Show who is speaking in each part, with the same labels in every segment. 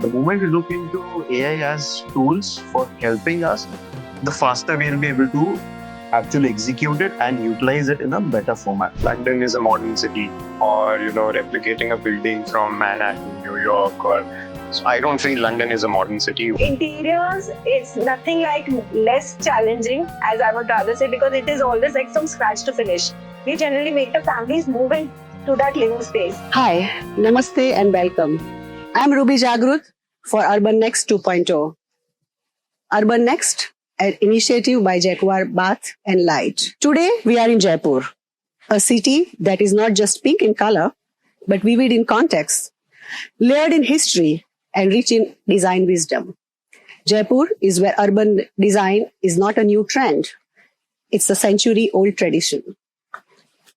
Speaker 1: the moment we look into AI as tools for helping us, the faster we'll be able to actually execute it and utilize it in a better format. London is a modern city, or replicating a building from Manhattan, New York, or so I don't feel London is a modern city.
Speaker 2: Interiors, it's nothing like less challenging, as I would rather say, because it is always like from scratch to finish. We generally make the families move into that living space.
Speaker 3: Hi, Namaste and welcome. I'm Ruby Jagrut for Urban Next 2.0. Urban Next, an initiative by Jaquar Bath and Light. Today we are in Jaipur, a city that is not just pink in color, but vivid in context, layered in history, and rich in design wisdom. Jaipur is where urban design is not a new trend. It's a century-old tradition.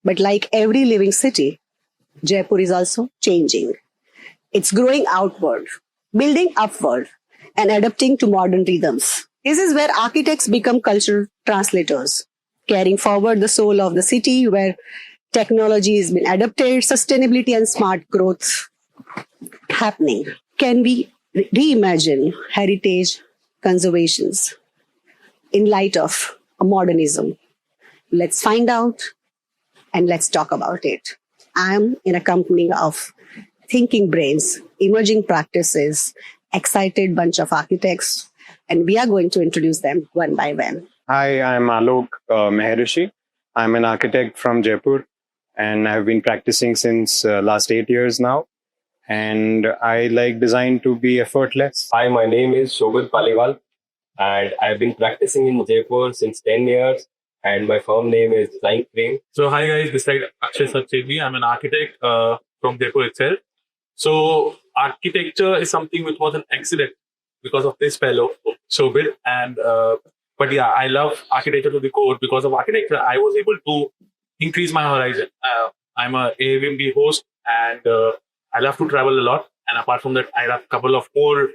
Speaker 3: But like every living city, Jaipur is also changing. It's growing outward, building upward, and adapting to modern rhythms. This is where architects become cultural translators, carrying forward the soul of the city, where technology has been adapted, sustainability and smart growth happening. Can we reimagine heritage conservations in light of modernism? Let's find out and let's talk about it. I'm in a company of thinking brains, emerging practices, excited bunch of architects, and we are going to introduce them one by one.
Speaker 1: Hi, I'm Alok Meharishi. I'm an architect from Jaipur, and I've been practicing since last 8 years now. And I like design to be effortless.
Speaker 4: Hi, my name is Shobit Paliwal, and I've been practicing in Jaipur since 10 years, and my firm name is Design Frame.
Speaker 5: So hi guys, this is Akshay Satchevi. I'm an architect from Jaipur itself. So architecture is something which was an accident because of this fellow, Shobit. And but yeah, I love architecture to the core. Because of architecture, I was able to increase my horizon. I'm a Airbnb host, and I love to travel a lot. And apart from that, I have a couple of more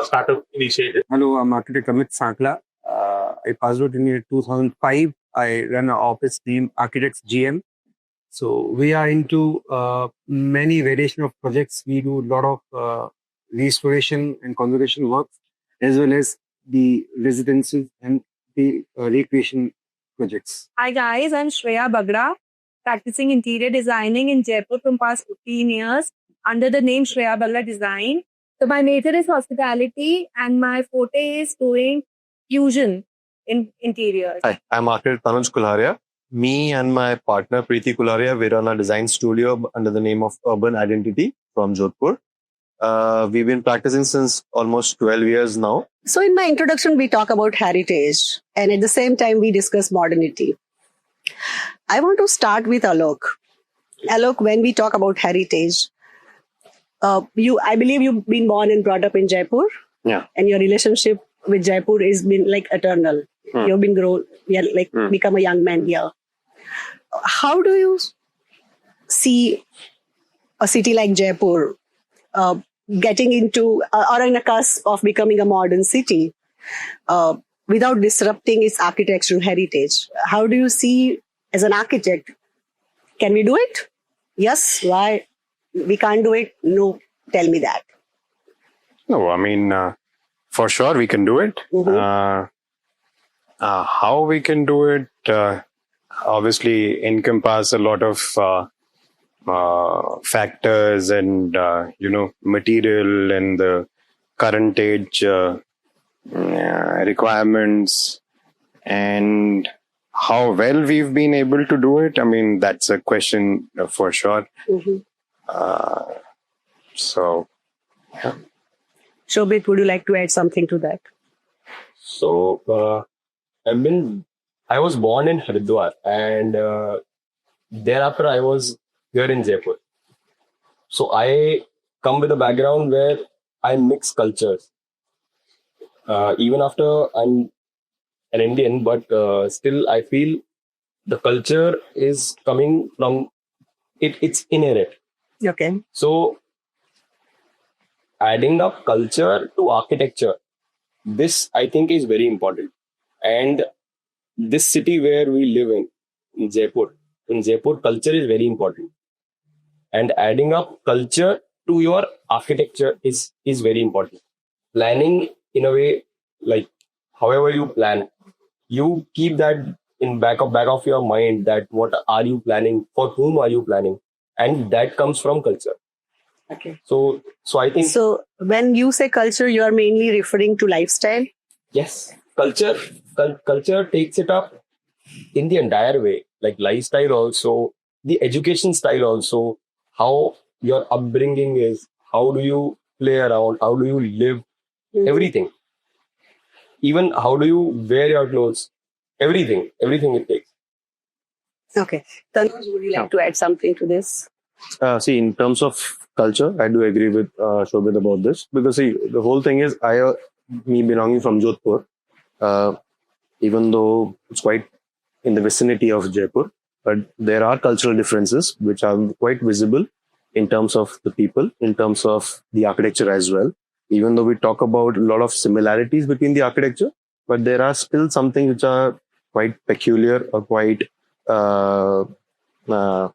Speaker 5: startup initiatives.
Speaker 6: Hello, I'm architect Amit Sankla. I passed out in year 2005. I run an office named Architects GM. So we are into many variation of projects. We do a lot of restoration and conservation work, as well as the residences and the recreation projects.
Speaker 2: Hi guys, I'm Shreya Bagra, practicing interior designing in Jaipur from past 15 years under the name Shreya Bagra Design. So my nature is hospitality and my forte is doing fusion in interiors.
Speaker 7: Hi, I'm architect Tanuj Kulharia. Me and my partner Preeti Kulharia, we run a design studio under the name of Urban Identity from Jodhpur. We've been practicing since almost 12 years now.
Speaker 3: So in my introduction, we talk about heritage, and at the same time, we discuss modernity. I want to start with Alok. Alok, when we talk about heritage, I believe you've been born and brought up in Jaipur.
Speaker 1: Yeah.
Speaker 3: And your relationship with Jaipur has been like eternal. You've been become a young man here. How do you see a city like Jaipur getting into or in a cusp of becoming a modern city without disrupting its architectural heritage? How do you see as an architect? Can we do it? Yes. Why? We can't do it? No. Tell me that.
Speaker 1: No, I mean, for sure we can do it.
Speaker 3: Mm-hmm.
Speaker 1: How we can do it, obviously encompass a lot of factors and, material and the current age requirements, and how well we've been able to do it. I mean, that's a question for sure.
Speaker 3: Mm-hmm.
Speaker 1: So, yeah.
Speaker 3: Shobit, would you like to add something to that?
Speaker 4: So I was born in Haridwar, and thereafter I was here in Jaipur. So I come with a background where I mix cultures. Even after I'm an Indian, but still I feel the culture is coming from it's inherent.
Speaker 3: Okay.
Speaker 4: So adding up culture to architecture, this I think is very important. And this city where we live in Jaipur, culture is very important. And adding up culture to your architecture is very important. Planning in a way, like however you plan, you keep that in back of your mind, that what are you planning, for whom are you planning, and that comes from culture.
Speaker 3: Okay.
Speaker 4: So I think
Speaker 3: So when you say culture, you are mainly referring to lifestyle?
Speaker 4: yes, culture takes it up in the entire way, like lifestyle also, the education style also, how your upbringing is, how do you play around, how do you live,
Speaker 3: Mhm.
Speaker 4: everything. Even how do you wear your clothes, everything it takes.
Speaker 3: Okay. Tanuj, would you like to add something to this?
Speaker 7: See, in terms of culture, I do agree with Shobit about this, because see, the whole thing is, me belonging from Jodhpur, uh, even though it's quite in the vicinity of Jaipur, but there are cultural differences which are quite visible in terms of the people, in terms of the architecture as well. Even though we talk about a lot of similarities between the architecture, but there are still some things which are quite peculiar or quite uh, uh,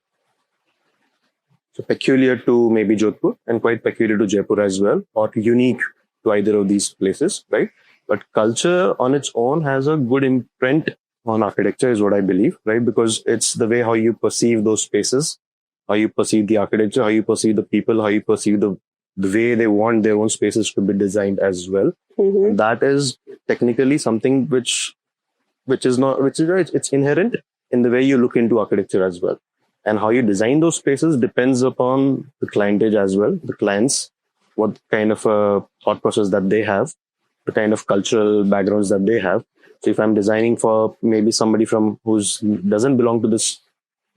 Speaker 7: so peculiar to maybe Jodhpur and quite peculiar to Jaipur as well, or unique to either of these places, right? But culture on its own has a good imprint on architecture, is what I believe, right? Because it's the way how you perceive those spaces, how you perceive the architecture, how you perceive the people, how you perceive the way they want their own spaces to be designed as well.
Speaker 3: Mhm.
Speaker 7: And that is technically something which is not which is it's inherent in the way you look into architecture as well. And how you design those spaces depends upon the clientage as well, the clients, what kind of a thought process that they have, the kind of cultural backgrounds that they have. So if I'm designing for maybe somebody from who's doesn't belong to this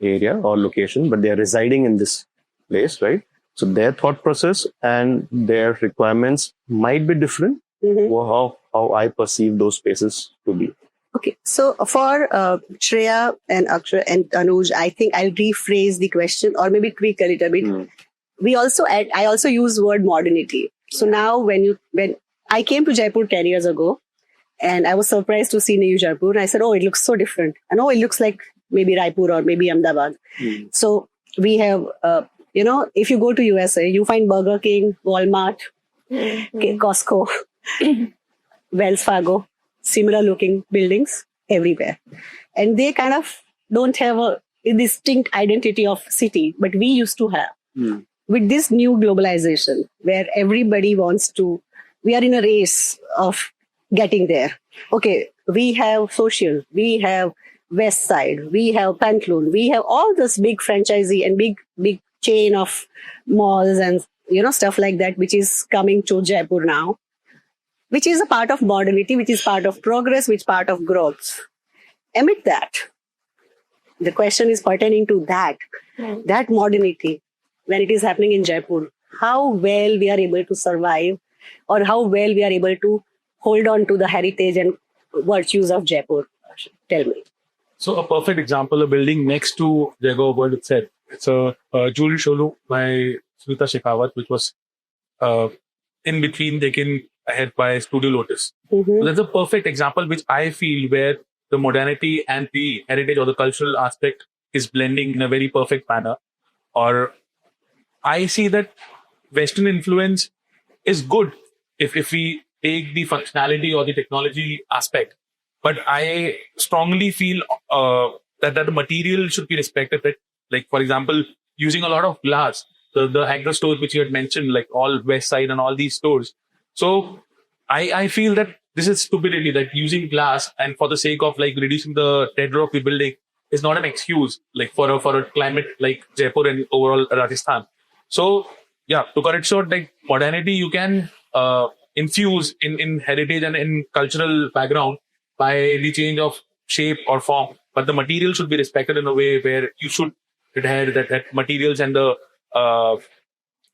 Speaker 7: area or location, but they are residing in this place, right? So their thought process and their requirements might be different,
Speaker 3: Mhm.
Speaker 7: or how I perceive those spaces to be.
Speaker 3: Okay, so for Shreya and Akshay and Tanuj, I think I'll rephrase the question or maybe tweak a little bit.
Speaker 7: Mm.
Speaker 3: I also use word modernity. So now when I came to Jaipur 10 years ago and I was surprised to see New Jaipur, and I said, oh, it looks so different. And oh, it looks like maybe Raipur or maybe Ahmedabad.
Speaker 7: Mm.
Speaker 3: So we have, if you go to USA, you find Burger King, Walmart, Costco, Wells Fargo, similar looking buildings everywhere. And they kind of don't have a distinct identity of city, but we used to have.
Speaker 7: Mm.
Speaker 3: With this new globalization, where everybody wants to, we are in a race of getting there. Okay, we have social, we have West Side, we have Pantaloon, we have all this big franchisee and big chain of malls and stuff like that, which is coming to Jaipur now, which is a part of modernity, which is part of progress, which is part of growth. Amid that, the question is pertaining to that modernity, when it is happening in Jaipur, how well we are able to survive or how well we are able to hold on to the heritage and virtues of Jaipur. Tell me.
Speaker 5: So a perfect example, a building next to Jaquar Bath itself. It's a jewelry showroom by Smita Shekhawat, which was in between taken ahead by Studio Lotus.
Speaker 3: Mhm.
Speaker 5: So that's a perfect example, which I feel where the modernity and the heritage or the cultural aspect is blending in a very perfect manner. Or I see that Western influence is good if we take the functionality or the technology aspect. But I strongly feel that the material should be respected. That, like, for example, using a lot of glass, the Hagler stores which you had mentioned, like all West Side and all these stores. So I feel that this is stupidity, that using glass and for the sake of like reducing the tenure of the building is not an excuse, like for a climate like Jaipur and overall Rajasthan. So yeah, to cut it short, like modernity you can infuse in heritage and in cultural background by the change of shape or form, but the material should be respected in a way where you should adhere that materials and the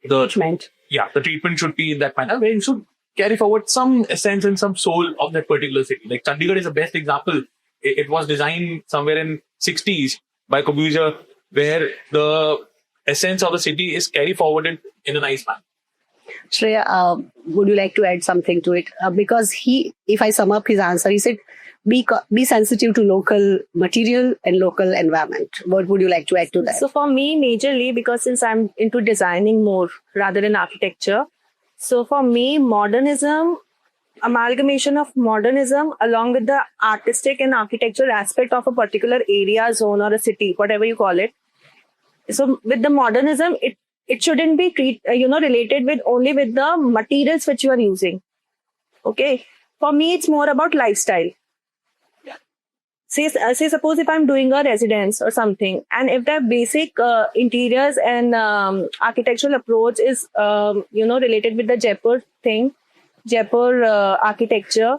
Speaker 3: Treatment.
Speaker 5: the treatment should be in that manner where you should carry forward some essence and some soul of that particular city. Like Chandigarh is the best example. It was designed somewhere in 60s by Corbusier, where the essence of the city is carry forwarded in a nice manner.
Speaker 3: Shreya, would you like to add something to it? Because if I sum up his answer, he said, be sensitive to local material and local environment. What would you like to add to that?
Speaker 2: So for me, majorly, because since I'm into designing more rather than architecture, so for me, modernism, amalgamation of modernism along with the artistic and architectural aspect of a particular area, zone, or a city, whatever you call it. So with the modernism, it shouldn't be related with only with the materials which you are using. Okay, for me, it's more about lifestyle. Say suppose if I'm doing a residence or something, and if the basic interiors and architectural approach is related with the Jaipur thing, Jaipur architecture,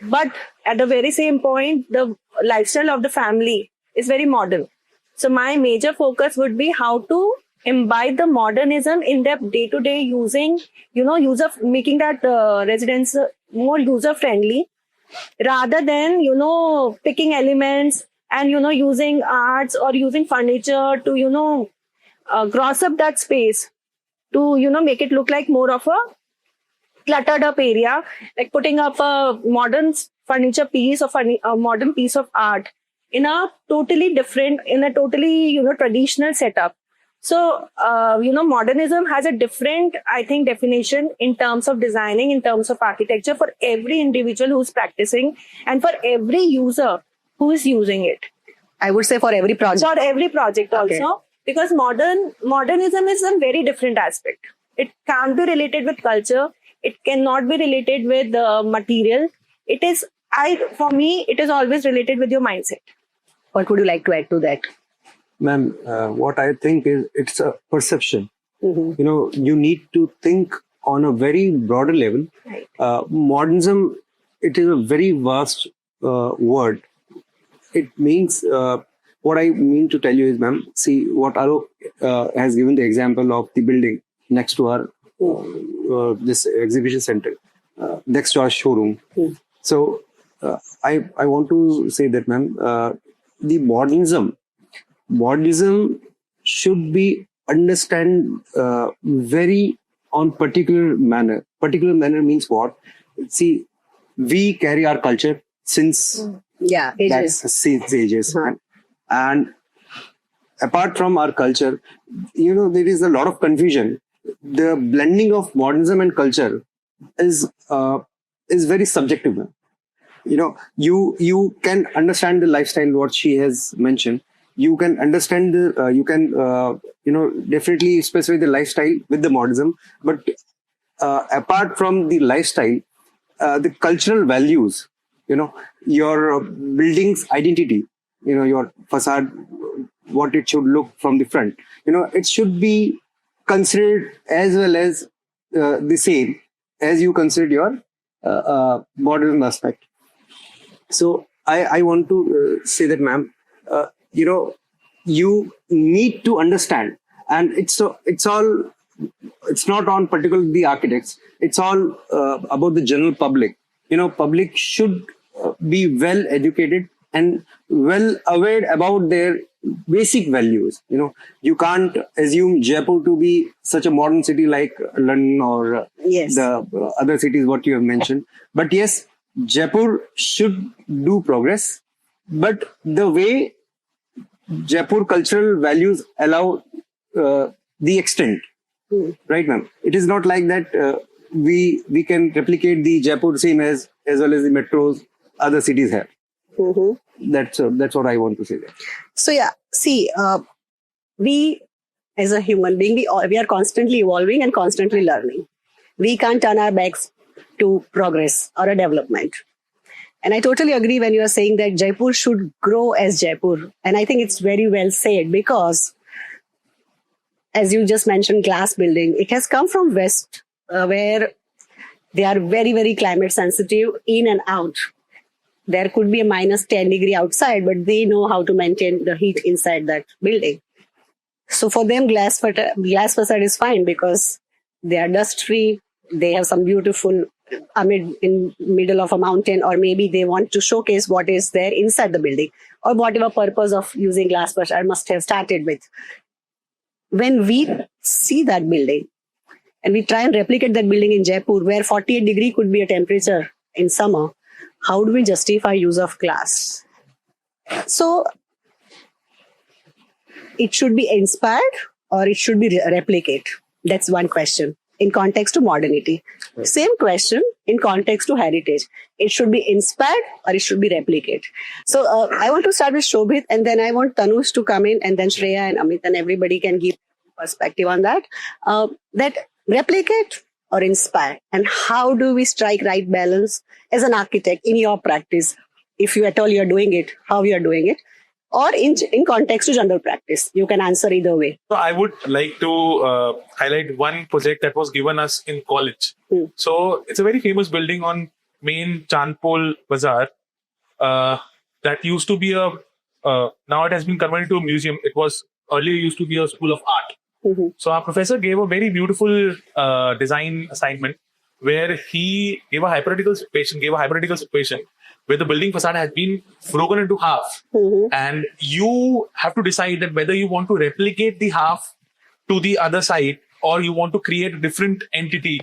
Speaker 2: but at the very same point, the lifestyle of the family is very modern. So my major focus would be how to imbibe the modernism in their day-to-day using, making that residence more user-friendly, rather than, picking elements and, using arts or using furniture to, gross up that space to, make it look like more of a cluttered up area, like putting up a modern furniture piece or a modern piece of art in a totally different, in a totally, traditional setup. So, modernism has a different, I think, definition in terms of designing, in terms of architecture for every individual who's practicing and for every user who is using it.
Speaker 3: I would say for every project.
Speaker 2: For every project
Speaker 3: Okay.
Speaker 2: also, because modernism is a very different aspect. It can't be related with culture. It cannot be related with material. For me, it is always related with your mindset.
Speaker 3: What would you like to add to that?
Speaker 6: Ma'am, what I think is it's a perception.
Speaker 3: Mhm.
Speaker 6: You need to think on a very broader level.
Speaker 2: Right.
Speaker 6: Modernism, it is a very vast word. It means, what I mean to tell you is, ma'am, see what Alok has given the example of the building next to our this exhibition center, next to our showroom.
Speaker 3: Mm.
Speaker 6: So I want to say that, ma'am, the modernism should be understand very on particular manner. Particular manner means what? See, we carry our culture since
Speaker 3: Yeah, ages.
Speaker 6: since ages,
Speaker 3: Huh.
Speaker 6: and apart from our culture, there is a lot of confusion. The blending of modernism and culture is very subjective. You can understand the lifestyle what she has mentioned. You can understand you can definitely specify the lifestyle with the modernism, but apart from the lifestyle, the cultural values, your building's identity, your facade, what it should look from the front, it should be considered as well as the same as you consider your modern aspect. So I want to say that, ma'am, you need to understand, and it's not on particularly the architects. It's all about the general public. Public should be well educated and well aware about their basic values. You can't assume Jaipur to be such a modern city like London or
Speaker 3: Yes.
Speaker 6: the other cities what you have mentioned. But yes, Jaipur should do progress, but the way Jaipur cultural values allow the extent, right, ma'am? It is not like that we can replicate the Jaipur same as well as the metros other cities have.
Speaker 3: Mm-hmm.
Speaker 6: That's what I want to say there.
Speaker 3: So yeah, see, we as a human being, we are constantly evolving and constantly learning. We can't turn our backs to progress or a development. And I totally agree when you are saying that Jaipur should grow as Jaipur. And I think it's very well said because, as you just mentioned, glass building, it has come from West, where they are very, very climate sensitive in and out. There could be a minus 10 degree outside, but they know how to maintain the heat inside that building. So for them, glass facade is fine because they are dust free. They have some beautiful in middle of a mountain, or maybe they want to showcase what is there inside the building, or whatever purpose of using glass facade must have started with. When we see that building and we try and replicate that building in Jaipur, where 48 degree could be a temperature in summer, how do we justify use of glass? So it should be inspired or it should be replicate. That's one question in context to modernity. Same question in context to heritage. It should be inspired or it should be replicate. So I want to start with Shobhit, and then I want Tanush to come in, and then Shreya and Amit, and everybody can give perspective on that. That replicate or inspire, and how do we strike right balance as an architect in your practice? If you at all you are doing it, how you are doing it, or in context to general practice. You can answer either way.
Speaker 5: So I would like to highlight one project that was given us in college. So it's a very famous building on main Chandpol Bazaar that used to be now it has been converted to a museum. It was earlier used to be a school of art. So our professor gave a very beautiful design assignment where he gave a hypothetical situation where the building facade has been broken into half. And you have to decide that whether you want to replicate the half to the other side or you want to create a different entity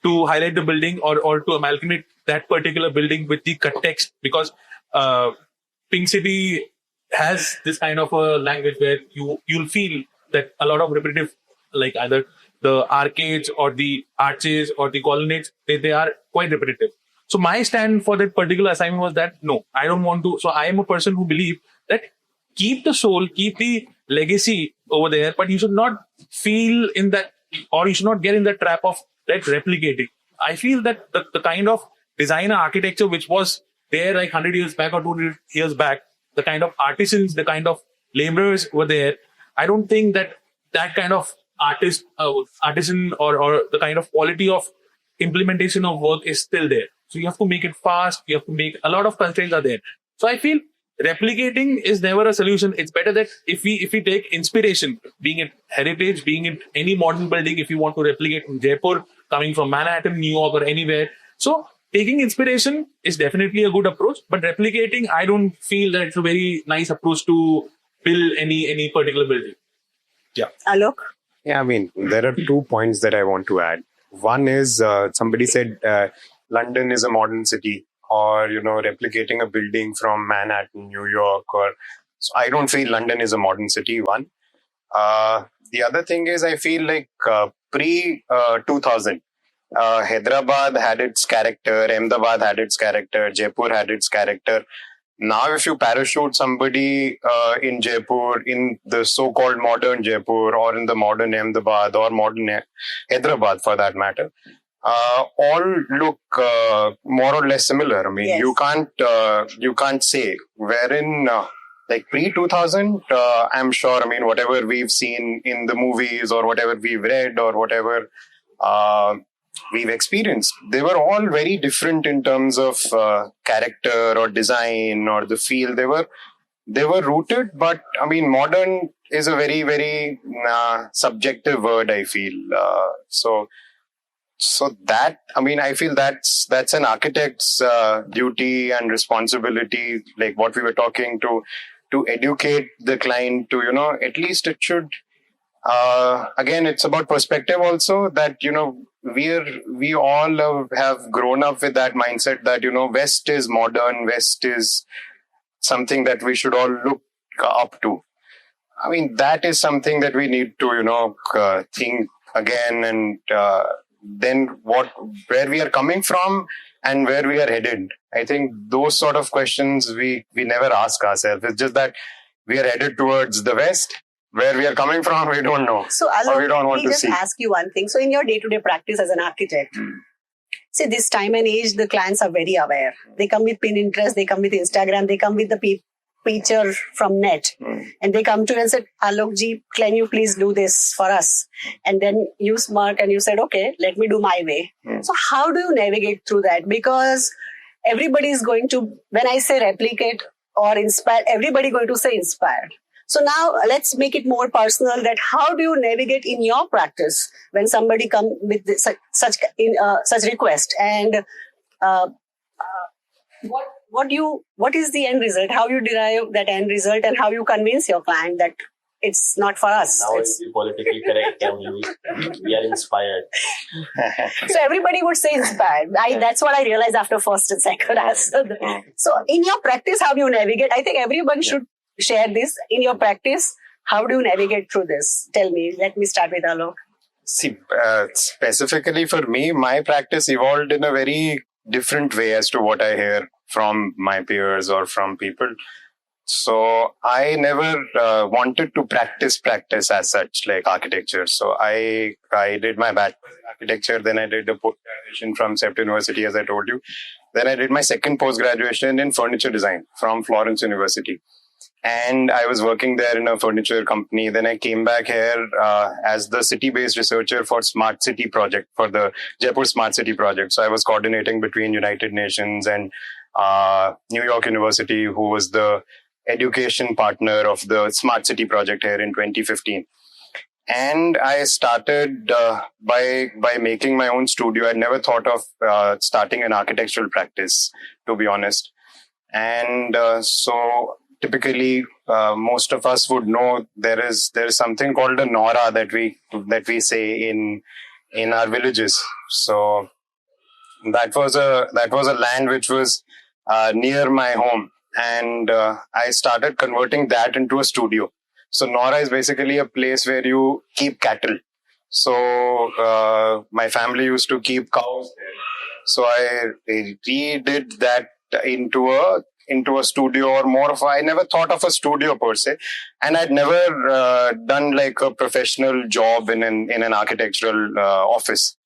Speaker 5: to highlight the building or to amalgamate that particular building with the context. Because Pink City has this kind of a language where you'll feel that a lot of repetitive, like either the arcades or the arches or the colonnades, they are quite repetitive. So my stand for that particular assignment was that, no, I don't want to. So I am a person who believes that keep the soul, keep the legacy over there, but you should not feel in that, or you should not get in the trap of that replicating. I feel that the kind of designer architecture which was there like 100 years back or 200 years back, the kind of artisans, the kind of laborers were there. I don't think that kind of artisan or the kind of quality of implementation of work is still there. So you have to make it fast. You have to make a lot of constraints are there. So I feel replicating is never a solution. It's better that if we take inspiration, being it heritage, being it any modern building, if you want to replicate in Jaipur, coming from Manhattan, New York or anywhere. So taking inspiration is definitely a good approach, but replicating, I don't feel that it's a very nice approach to build any particular building. Yeah.
Speaker 3: Alok?
Speaker 8: Yeah, I mean, there are 2 points that I want to add. One is somebody said London is a modern city, or, replicating a building from Manhattan, New York, so I don't feel London is a modern city, one. The other thing is I feel like pre-2000, Hyderabad had its character, Ahmedabad had its character, Jaipur had its character. Now, if you parachute somebody in Jaipur, in the so-called modern Jaipur, or in the modern Ahmedabad, or modern Hyderabad for that matter, all look more or less similar. I mean,
Speaker 3: Yes.
Speaker 8: you can't say. Wherein, like pre-2000, I'm sure, I mean, whatever we've seen in the movies or whatever we've read or whatever we've experienced, they were all very different in terms of character or design or the feel. They were rooted, but I mean, modern is a very, very subjective word, I feel. So that, I mean, I feel that's an architect's duty and responsibility, like what we were talking to educate the client to, at least it should, again, it's about perspective also, that, we all have grown up with that mindset that, West is modern, West is something that we should all look up to. I mean, that is something that we need to, think again, and then where we are coming from and where we are headed. I think those sort of questions we never ask ourselves. It's just that we are headed towards the West. Where we are coming from, we don't know.
Speaker 3: So,
Speaker 8: or we don't want to
Speaker 3: just
Speaker 8: see.
Speaker 3: ask you one thing. So, in your day-to-day practice as an architect, see, this time and age, the clients are very aware. They come with Pinterest, they come with Instagram, they come with the picture from net, and they come to you and said, "Alok ji, can you please do this for us?" And then you smirk and you said, "Okay, let me do my way." So, how do you navigate through that? Because everybody is going to, when I say replicate or inspire, everybody going to say inspired. So now let's make it more personal, that how do you navigate in your practice when somebody come with such request, and what is the end result? How you derive that end result, and how you convince your client that it's not for us.
Speaker 4: Now it's politically correct and we are inspired.
Speaker 3: So everybody would say inspired. That's what I realized after first and second answer. So in your practice, how do you navigate? I think everyone should share this. In your practice, how do you navigate through this? Tell me. Let me start with Alok.
Speaker 8: See, specifically for me, my practice evolved in a very different way as to what I hear from my peers or from people. So I never wanted to practice as such, like architecture. So I did my bachelor's in architecture, then I did the post-graduation from CEPT University, as I told you. Then I did my second post-graduation in furniture design from Florence University. And I was working there in a furniture company. Then I came back here as the city-based researcher for Smart City project, for the Jaipur Smart City project. So I was coordinating between United Nations and New York University, who was the education partner of the Smart City project here in 2015. And I started by making my own studio. I never thought of starting an architectural practice, to be honest. And so typically, most of us would know there is something called a Nora that we say in our villages. So that was a land which was near my home. And I started converting that into a studio. So Nora is basically a place where you keep cattle. So my family used to keep cows there. So I redid that into a studio, or more of I never thought of a studio per se, and I'd never done like a professional job in an architectural office.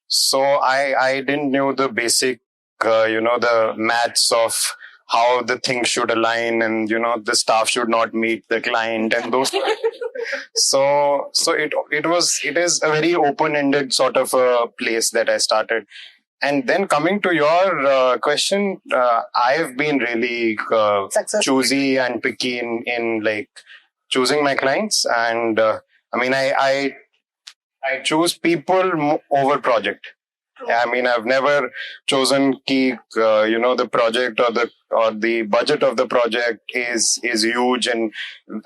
Speaker 8: So I didn't know the basic, the maths of how the things should align, and the staff should not meet the client and those. So it is a very open-ended sort of a place that I started. And then coming to your question, I've been really choosy and picky in like choosing my clients, and I choose people over project. I mean, I've never chosen the project or the budget of the project is huge, and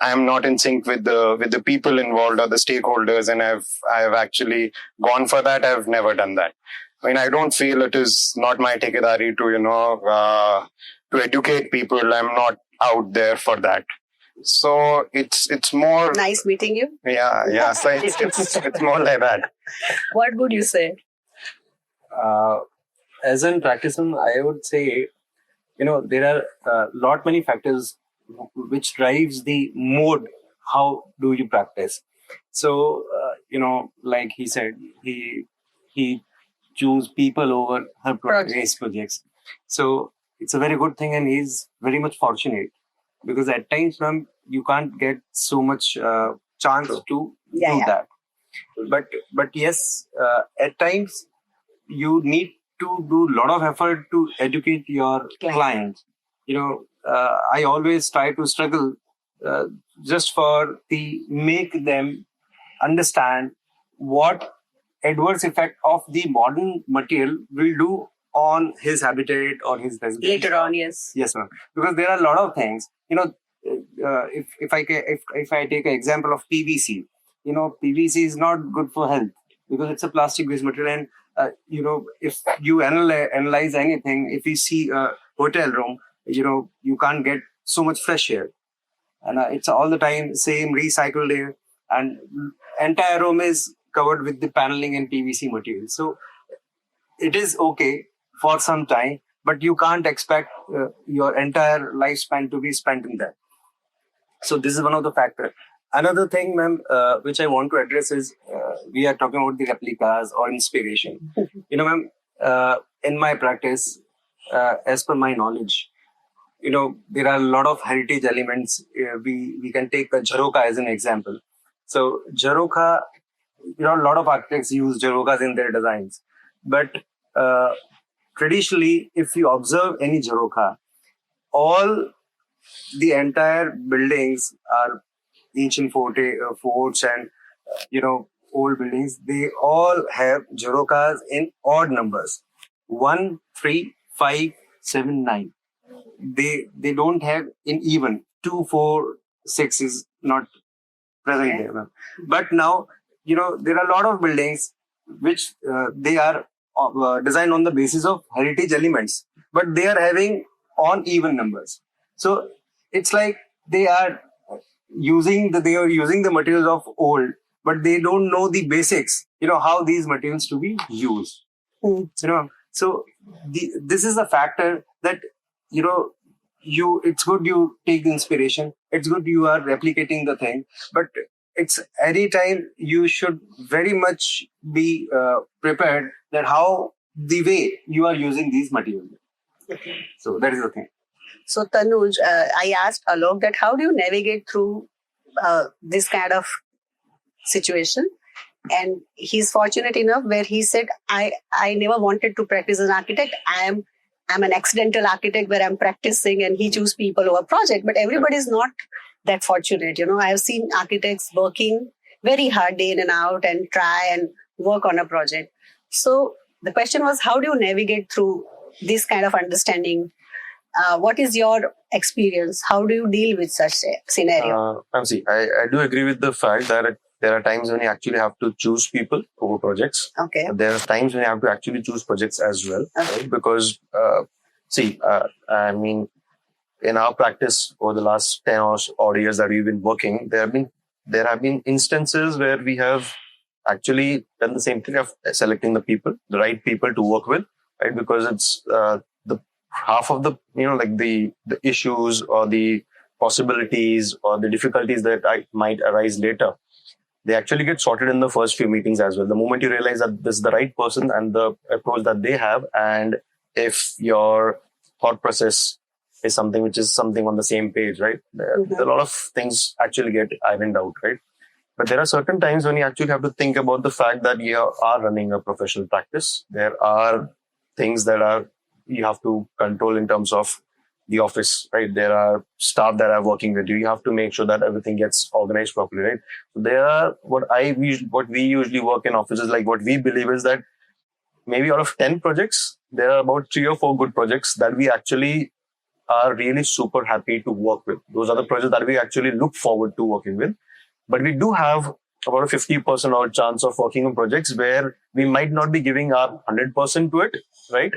Speaker 8: I'm not in sync with the people involved or the stakeholders, and I've actually gone for that. I've never done that. I mean, I don't feel it is not my tekadari to educate people. I'm not out there for that. So it's more
Speaker 3: Nice meeting you.
Speaker 8: Yeah. So it's more like that.
Speaker 3: What would you say?
Speaker 6: As an practitioner, I would say, there are many factors which drives the mode. How do you practice? So, like he said, he choose people over his projects. So it's a very good thing, and he's very much fortunate, because at times, you can't get so much chance to do that. But yes, at times you need to do a lot of effort to educate your client. I always try to struggle just for make them understand what adverse effect of the modern material will do on his habitat or his residence.
Speaker 3: Later on, yes.
Speaker 6: Yes, ma'am. Because there are a lot of things. If I take an example of PVC, PVC is not good for health because it's a plastic-based material, and if you analyze anything, if you see a hotel room, you can't get so much fresh air, and it's all the time same recycled air, and entire room is covered with the paneling and PVC material. So it is okay for some time, but you can't expect your entire lifespan to be spent in that. So this is one of the factors. Another thing, ma'am, which I want to address is we are talking about the replicas or inspiration. Ma'am, in my practice, as per my knowledge, there are a lot of heritage elements. We can take a Jharoka as an example. So Jharoka, a lot of architects use Jharokas in their designs. But traditionally, if you observe any Jharoka, all the entire buildings are ancient forts and old buildings. They all have Jharokas in odd numbers: 1, 3, 5, 7, 9. They don't have in even 2, 4, 6 is not present day. But now, there are a lot of buildings which they are designed on the basis of heritage elements, but they are having uneven numbers. So it's like they are using the materials of old, but they don't know the basics, how these materials to be used. So this is a factor that, it's good you take the inspiration. It's good you are replicating the thing, but it's any time you should very much be prepared that how the way you are using these materials. So that is the thing.
Speaker 3: So Tanuj, I asked Alok that how do you navigate through this kind of situation? And he's fortunate enough where he said, I never wanted to practice as an architect. I'm an accidental architect where I'm practicing, and he choose people over project. But everybody is not that fortunate. I have seen architects working very hard day in and out and try and work on a project. So the question was, how do you navigate through this kind of understanding? What is your experience? How do you deal with such a scenario?
Speaker 7: I do agree with the fact that there are times when you actually have to choose people over projects.
Speaker 3: Okay.
Speaker 7: There are times when you have to actually choose projects as well.
Speaker 3: Okay.
Speaker 7: Right? Because, in our practice over the last 10 or odd years that we've been working, there have been instances where we have actually done the same thing of selecting the right people to work with, right? Because it's the half of the the issues or the possibilities or the difficulties that might arise later, they actually get sorted in the first few meetings as well. The moment you realize that this is the right person and the approach that they have, and if your thought process is something which is something on the same page, right? A lot of things actually get ironed out, right? But there are certain times when you actually have to think about the fact that you are running a professional practice. There are things that you have to control in terms of the office, right? There are staff that are working with you. You have to make sure that everything gets organized properly, right? So there are what we usually work in offices, like what we believe is that maybe out of 10 projects, there are about 3 or 4 good projects that we actually are really super happy to work with. Those are the projects that we actually look forward to working with. But we do have about a 50% odd chance of working on projects where we might not be giving our 100% to it, right?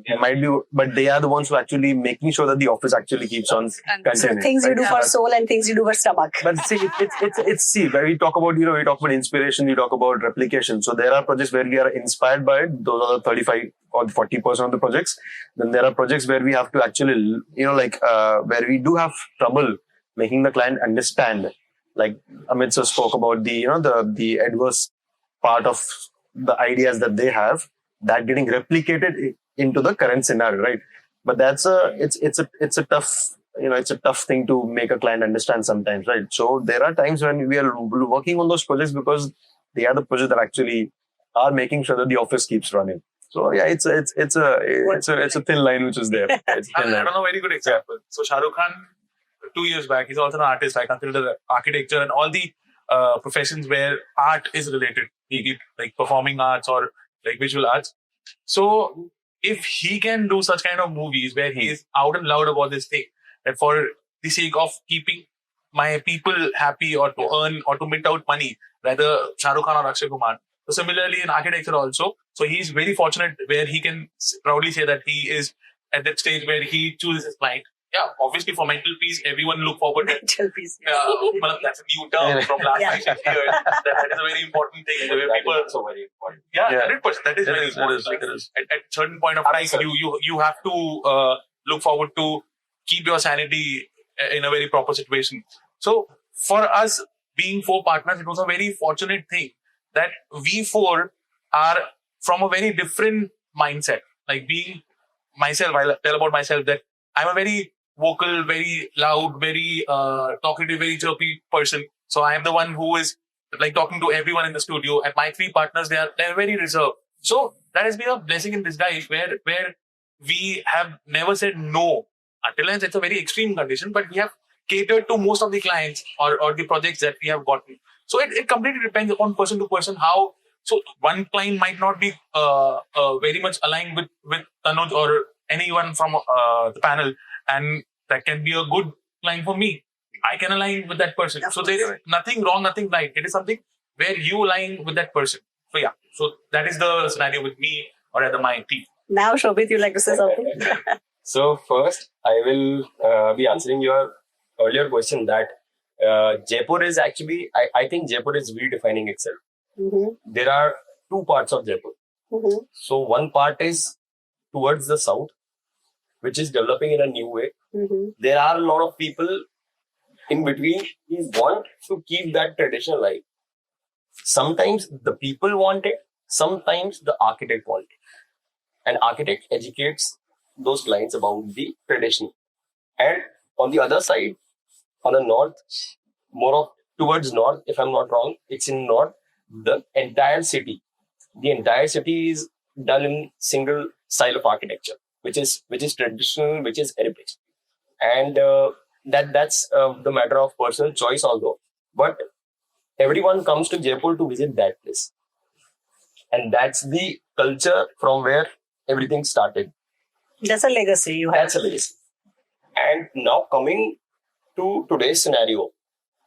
Speaker 7: It might be, but they are the ones who are actually making sure that the office actually keeps on continuing.
Speaker 3: So things you do for soul and things you do for stomach.
Speaker 7: But see, it's where we talk about, we talk about inspiration, we talk about replication. So there are projects where we are inspired by it. Those are the 35 or 40% of the projects. Then there are projects where we have to actually, where we do have trouble making the client understand. Like Amit sir spoke about the adverse part of the ideas that they have, that getting replicated into the current scenario, right? But it's a tough thing to make a client understand sometimes, right? So there are times when we are working on those projects because they are the projects that actually are making sure that the office keeps running. So yeah, it's a thin line which is there. I
Speaker 5: don't know, very good example. So Shah Rukh Khan, 2 years back, he's also an artist. I consider the architecture and all the professions where art is related, like performing arts or like visual arts. So if he can do such kind of movies where he is out and loud about this thing, that for the sake of keeping my people happy or to earn or to mint out money, rather Shah Rukh Khan or Akshay Kumar. So similarly in architecture also, so he's very fortunate where he can proudly say that he is at that stage where he chooses his client. Yeah, obviously for mental peace, everyone look forward to
Speaker 3: Mental peace.
Speaker 5: that's a new term from last time. That is a very important thing. Where people are so very important. Yeah, 100%. That is very important. At certain point of time, you have to look forward to keep your sanity in a very proper situation. So for us being 4 partners, it was a very fortunate thing that we 4 are from a very different mindset. Like being myself, I'll tell about myself that I'm a very vocal, very loud, very talkative, very chirpy person. So I am the one who is like talking to everyone in the studio. And my 3 partners, they're very reserved. So that has been a blessing in disguise where we have never said no until it's a very extreme condition, but we have catered to most of the clients or the projects that we have gotten. So it completely depends upon person to person how. So one client might not be very much aligned with Tanuj or anyone from the panel, and that can be a good client for me. I can align with that person. So there is nothing wrong, nothing right. It is something where you align with that person. So yeah, so that is the scenario with me or rather my team.
Speaker 3: Now, Shobit, you'd like to say something?
Speaker 4: So first, I will be answering your earlier question that Jaipur is actually, I think Jaipur is redefining itself. There are two parts of Jaipur. So one part is towards the south, which is developing in a new way. There are a lot of people in between who want to keep that tradition alive. Sometimes the people want it, sometimes the architect wants it. And architect educates those clients about the tradition. And on the other side, on the north, more of towards north, if I'm not wrong, it's in north, the entire city is done in single style of architecture, which is traditional, which is heritage. And that's the matter of personal choice although. But everyone comes to Jaipur to visit that place. And that's the culture from where everything started.
Speaker 3: That's a legacy you have.
Speaker 4: That's a legacy. And now coming to today's scenario,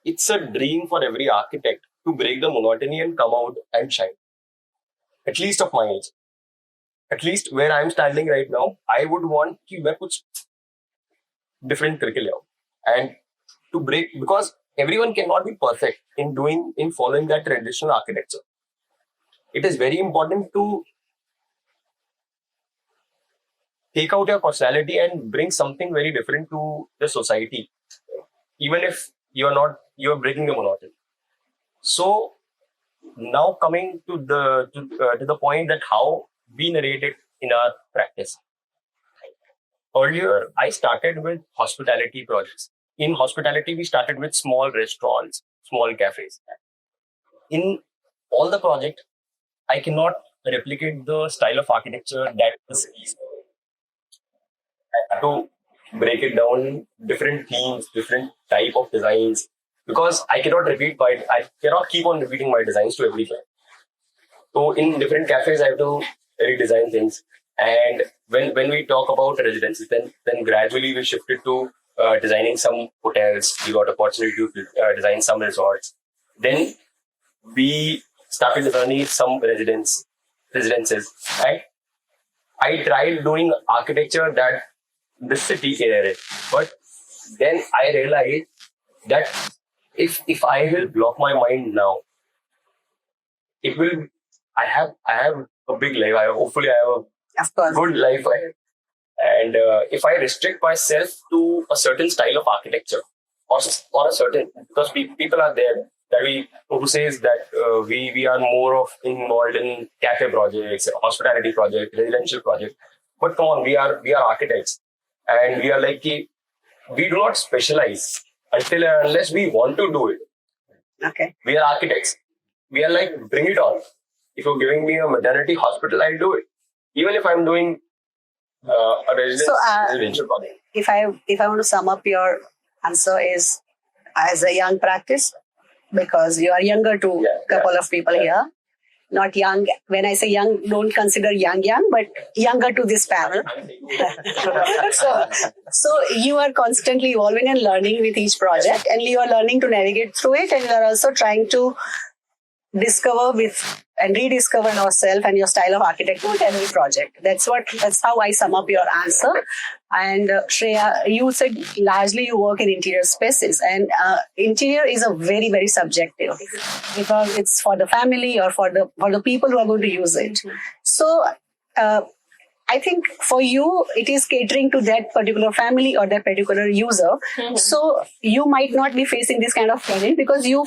Speaker 4: it's a dream for every architect to break the monotony and come out and shine. At least of my age. At least where I'm standing right now, I would want to wear different curriculum and to break, because everyone cannot be perfect in following that traditional architecture. It is very important to take out your personality and bring something very different to the society, even if you're breaking the monotony. So now coming to the point that how we narrate it in our practice. Earlier, I started with hospitality projects. In hospitality, we started with small restaurants, small cafes. In all the project, I cannot replicate the style of architecture that the cities. I have to break it down, different themes, different type of designs, because I cannot keep on repeating my designs to every client. So in different cafes, I have to redesign things. And when we talk about residences, then gradually we shifted to designing some hotels. We got opportunity to design some resorts. Then we started designing some residences. Right? I tried doing architecture that the city inherit, but then I realized that if I will block my mind now, it will. I have a big life. Hopefully I have a good life. And if I restrict myself to a certain style of architecture or a certain, because people are there that who says that we are more of involved in cafe projects, hospitality projects, residential projects. But come on, we are architects, and we are like we do not specialize until unless we want to do it.
Speaker 3: Okay.
Speaker 4: We are architects. We are like, bring it on. If you're giving me a maternity hospital, I'll do it. Even if I'm doing a residential project.
Speaker 3: If I want to sum up your answer is as a young practice, because you are younger to a couple of people here. Not young. When I say young, don't consider young, but younger to this panel. So you are constantly evolving and learning with each project, and you are learning to navigate through it, and you are also trying to discover and rediscover yourself and your style of architecture with every project. That's how I sum up your answer. And Shreya, you said largely you work in interior spaces, and interior is a very, very subjective because it's for the family or for the people who are going to use it. So I think for you, it is catering to that particular family or that particular user. So you might not be facing this kind of challenge because you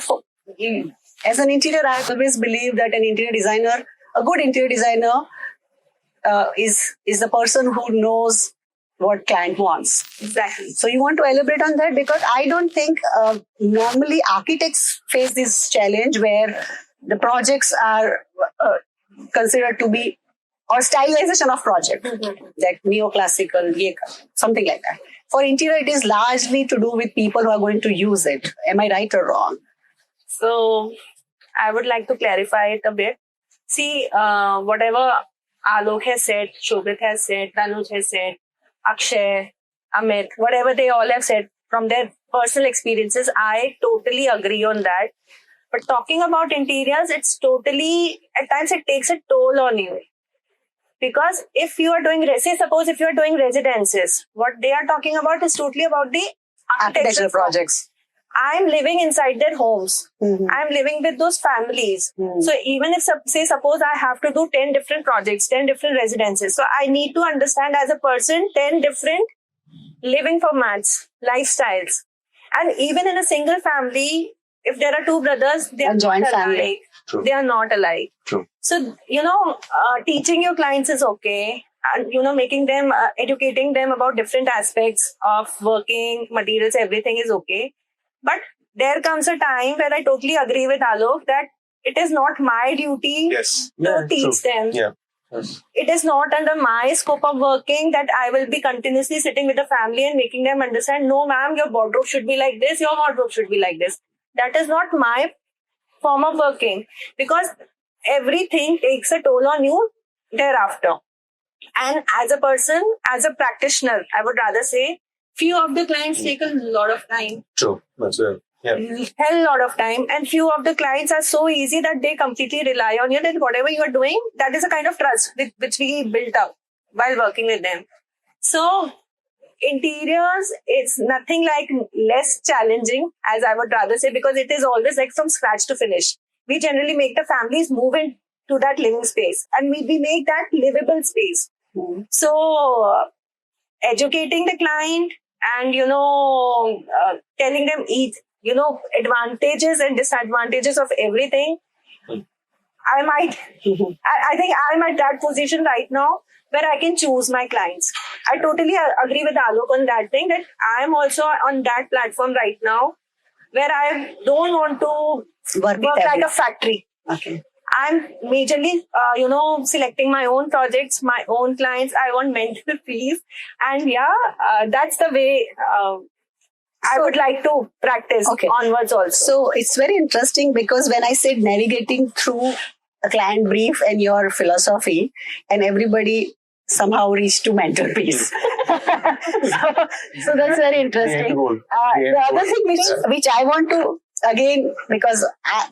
Speaker 3: as an interior, I always believe that a good interior designer is the person who knows what client wants.
Speaker 2: Exactly.
Speaker 3: So you want to elaborate on that? Because I don't think normally architects face this challenge where the projects are considered to be, or stylization of project, like neoclassical, something like that. For interior, it is largely to do with people who are going to use it. Am I right or wrong?
Speaker 2: So I would like to clarify it a bit. See, whatever Alok has said, Shobit has said, Tanuj has said, Akshay, Amit, whatever they all have said, from their personal experiences. I totally agree on that. But talking about interiors, it's totally, at times it takes a toll on you. Because if you are doing, say, suppose if you are doing residences, what they are talking about is totally about the
Speaker 3: Architectural projects.
Speaker 2: I'm living inside their homes.
Speaker 3: Mhm.
Speaker 2: I'm living with those families.
Speaker 3: Mhm.
Speaker 2: So even if, say, suppose I have to do 10 different projects, 10 different residences. So I need to understand as a person 10 different living formats, lifestyles. And even in a single family, if there are two brothers, they
Speaker 3: A
Speaker 2: are
Speaker 3: joint
Speaker 2: not
Speaker 3: family.
Speaker 2: alike.
Speaker 7: True.
Speaker 2: They are not alike.
Speaker 7: True.
Speaker 2: So, teaching your clients is okay. And, making them, educating them about different aspects of working, materials, everything is okay. But there comes a time where I totally agree with Alok that it is not my duty
Speaker 7: Yes.
Speaker 2: to teach them.
Speaker 7: Yeah. Yes.
Speaker 2: It is not under my scope of working that I will be continuously sitting with the family and making them understand, no, ma'am, your wardrobe should be like this, your wardrobe should be like this. That is not my form of working, because everything takes a toll on you thereafter. And as a person, as a practitioner, I would rather say few of the clients take a lot of time.
Speaker 7: True. That's right. Yeah.
Speaker 2: Hell lot of time, and few of the clients are so easy that they completely rely on you, that whatever you are doing, that is a kind of trust which we built up while working with them. So interiors, it's nothing like less challenging, as I would rather say, because it is always like from scratch to finish. We generally make the families move into that living space, and we make that livable space.
Speaker 3: Mhm.
Speaker 2: So educating the client and telling them each advantages and disadvantages of everything. I think I'm at that position right now where I can choose my clients. I totally agree with Alok on that thing, that I'm also on that platform right now where I don't want to
Speaker 3: Work
Speaker 2: work
Speaker 3: it
Speaker 2: like
Speaker 3: every-
Speaker 2: a factory.
Speaker 3: Okay.
Speaker 2: I'm majorly, selecting my own projects, my own clients. I want mental peace. And that's the way I would like to practice
Speaker 3: Okay.
Speaker 2: onwards also.
Speaker 3: So it's very interesting because when I said navigating through a client brief and your philosophy, and everybody somehow reached to mental peace. so that's very interesting. The other thing which I want to, again, because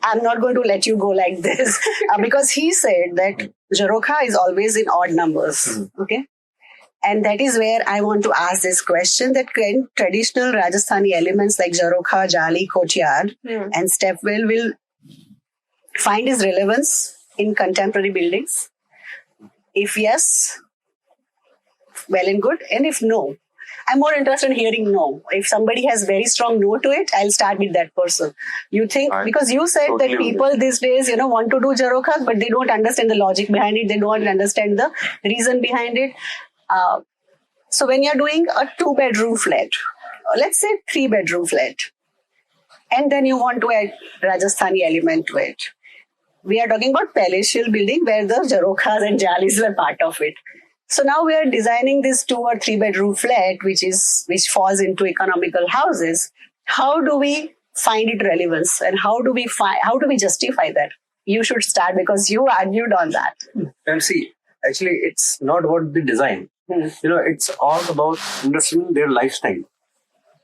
Speaker 3: I'm not going to let you go like this, because he said that Jarokha is always in odd numbers. Okay. And that is where I want to ask this question, that can traditional Rajasthani elements like Jarokha, Jali, Courtyard and Stepwell will find its relevance in contemporary buildings? If yes, well and good. And if no, I'm more interested in hearing no. If somebody has very strong no to it, I'll start with that person. You think, because you said
Speaker 7: totally
Speaker 3: that people these days, want to do Jarokha, but they don't understand the logic behind it. They don't understand the reason behind it. So when you're doing a 2-bedroom flat, let's say 3-bedroom flat, and then you want to add Rajasthani element to it. We are talking about palatial building where the Jarokhas and Jalis were part of it. So now we are designing this 2 or 3-bedroom flat, which falls into economical houses. How do we find it relevance, and how do we justify that? You should start because you argued on that.
Speaker 6: And see, actually, it's not about the design. It's all about understanding their lifestyle.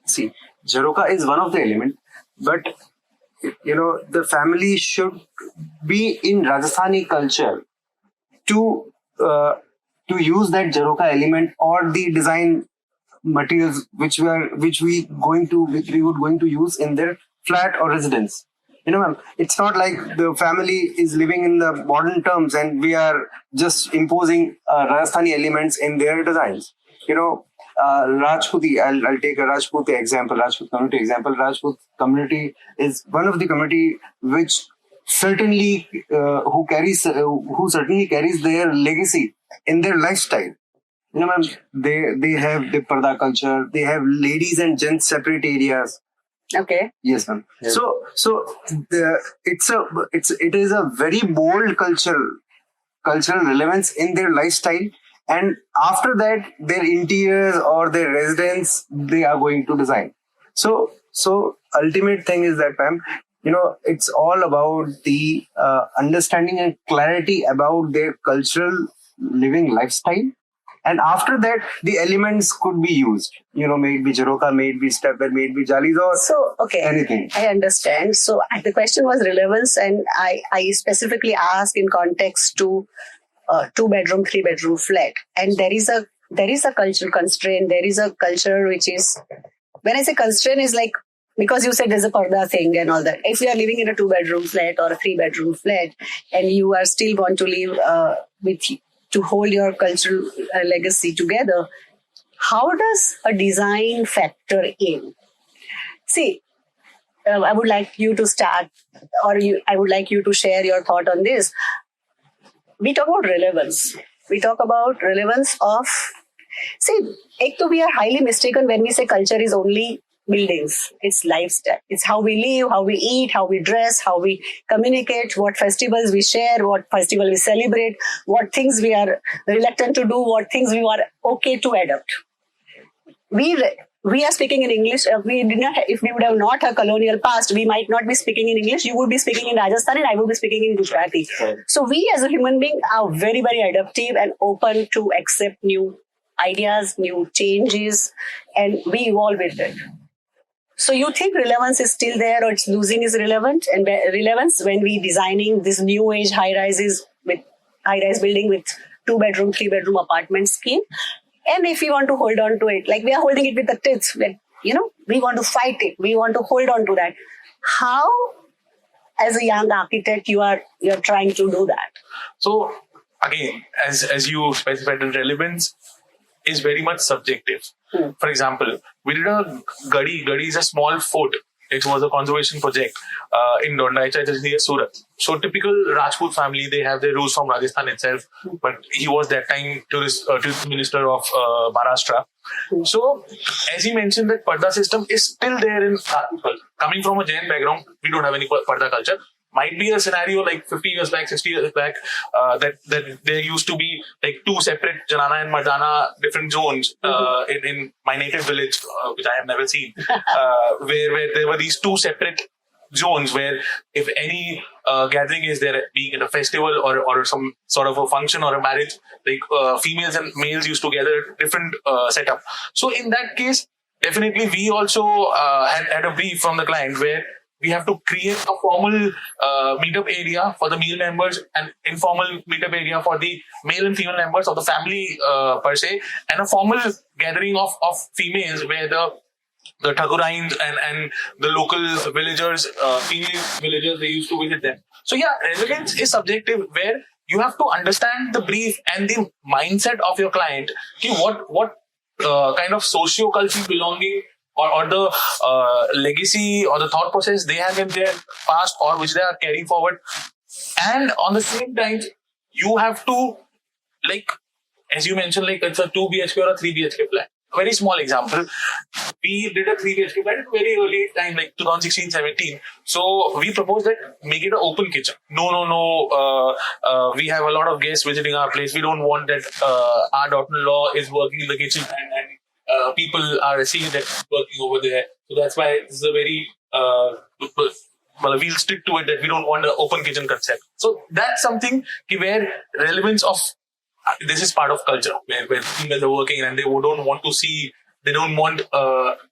Speaker 6: See, Jarokha is one of the elements, but the family should be in Rajasthani culture to use that Jarokha element or the design materials which we would going to use in their flat or residence. Ma'am, it's not like the family is living in the modern terms and we are just imposing Rajasthani elements in their designs. Rajputi, I'll take a Rajput example, Rajput community example. Rajput community is one of the community which certainly who certainly carries their legacy in their lifestyle. Ma'am, they have the Parda culture. They have ladies and gents separate areas.
Speaker 3: Okay.
Speaker 6: Yes, ma'am. Yeah. So it is a very bold cultural relevance in their lifestyle, and after that, their interiors or their residence they are going to design. So ultimate thing is that, ma'am, it's all about the understanding and clarity about their cultural living lifestyle, And after that, the elements could be used. May it be Jaroka, may it be stepper, may it be Jalis or anything.
Speaker 3: I understand. So the question was relevance, and I specifically asked in context to 2-bedroom, 3-bedroom flat. And there is a cultural constraint. There is a culture which is, when I say constraint, is like, because you said there's a parda thing and all that. If you are living in a 2-bedroom flat or a 3-bedroom flat and you are still want to live to hold your cultural legacy together, how does a design factor in? See, I would like you to start, I would like you to share your thought on this. We talk about relevance. We talk about relevance of, see, we are highly mistaken when we say culture is only buildings. It's lifestyle. It's how we live, how we eat, how we dress, how we communicate, what festivals we share, what festival we celebrate, what things we are reluctant to do, what things we are okay to adopt. We are speaking in English. If we would have not a colonial past, we might not be speaking in English. You would be speaking in Rajasthan and I would be speaking in Gujarati. So we as a human being are very, very adaptive and open to accept new ideas, new changes, and we evolve with it. So you think relevance is still there or it's losing its relevance when we designing this new age high-rise building with 2-bedroom, 3-bedroom apartment scheme? And if we want to hold on to it, like we are holding it with the tits, we want to fight it. We want to hold on to that. How, as a young architect, you're trying to do that?
Speaker 5: So again, as you specified, the relevance is very much subjective. For example, we did a Gadi. Gadi is a small fort. It was a conservation project in Dondaicha, just near Surat. So typical Rajput family, they have their roots from Rajasthan itself. But he was that time tourist minister of Maharashtra. So as he mentioned, that Parda system is still there in Rajput. Coming from a Jain background, we don't have any Parda culture. Might be a scenario like 50 years back, 60 years back, that there used to be like 2 separate Janana and Mardana different zones in my native village, which I have never seen, where there were these 2 separate zones where if any gathering is there, being at a festival or some sort of a function or a marriage, like females and males used to gather different setup. So in that case, definitely we also had a brief from the client where we have to create a formal meetup area for the male members and informal meetup area for the male and female members of the family per se, and a formal gathering of females where the Thagurains and the local villagers, female villagers, they used to visit them. So yeah, relevance is subjective where you have to understand the brief and the mindset of your client. What kind of socio-cultural belonging or the legacy or the thought process they have in their past or which they are carrying forward. And on the same time, you have to, like, as you mentioned, like it's a 2 BHK or a 3 BHK flat. A very small example. We did a 3 BHK flat at a very early time, like 2016-17. So we proposed that make it an open kitchen. No. We have a lot of guests visiting our place. We don't want that our daughter-in-law is working in the kitchen and people are seeing that working over there. So that's why this is a very, we'll stick to it that we don't want an open kitchen concept. So that's something where relevance of, this is part of culture, where females are working and they don't want to see, they don't want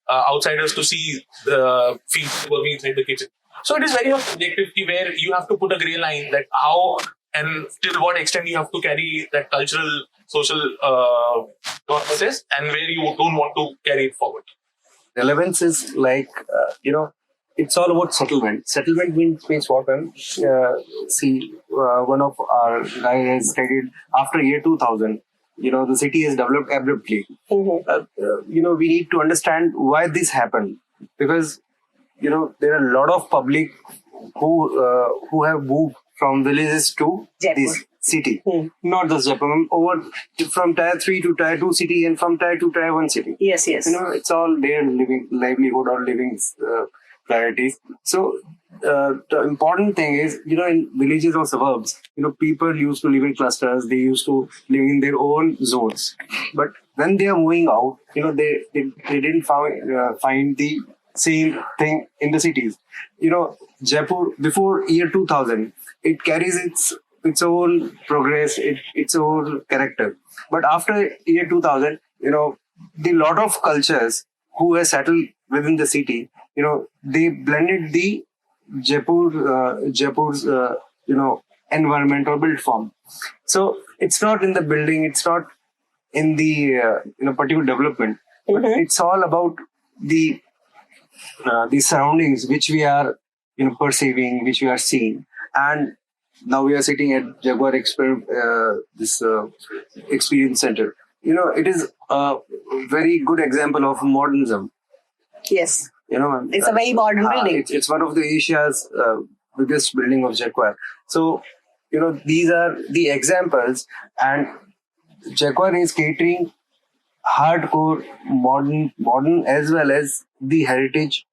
Speaker 5: outsiders to see the females working inside the kitchen. So it is very much subjective where you have to put a grey line that how and till what extent you have to carry that cultural, social process and where you don't want to carry it forward.
Speaker 6: Relevance is like, it's all about settlement. Settlement means what? One of our guys has stated after year 2000, the city has developed abruptly. We need to understand why this happened. Because, there are a lot of public who have moved from villages to
Speaker 3: Jaipur.
Speaker 6: This city. Not just Jaipur. From tier 3 to tier 2 city and from tier 2 to tier 1 city.
Speaker 3: Yes.
Speaker 6: It's all their livelihood or living priorities. So the important thing is, in villages or suburbs, people used to live in clusters. They used to live in their own zones. But when they are moving out, they didn't find the same thing in the cities. Jaipur before year 2000, it carries its its own progress, its own character. But after year 2000, the lot of cultures who have settled within the city, they blended the Jaipur's environment or built form. So it's not in the building, it's not in the particular development, but it's all about the surroundings which we are perceiving, which we are seeing. And now we are sitting at Jaguar Experience Center. It is a very good example of modernism.
Speaker 3: Yes. It's a very modern building.
Speaker 6: It's one of the Asia's biggest building of Jaguar. So, these are the examples, and Jaguar is catering hardcore modern as well as the heritage,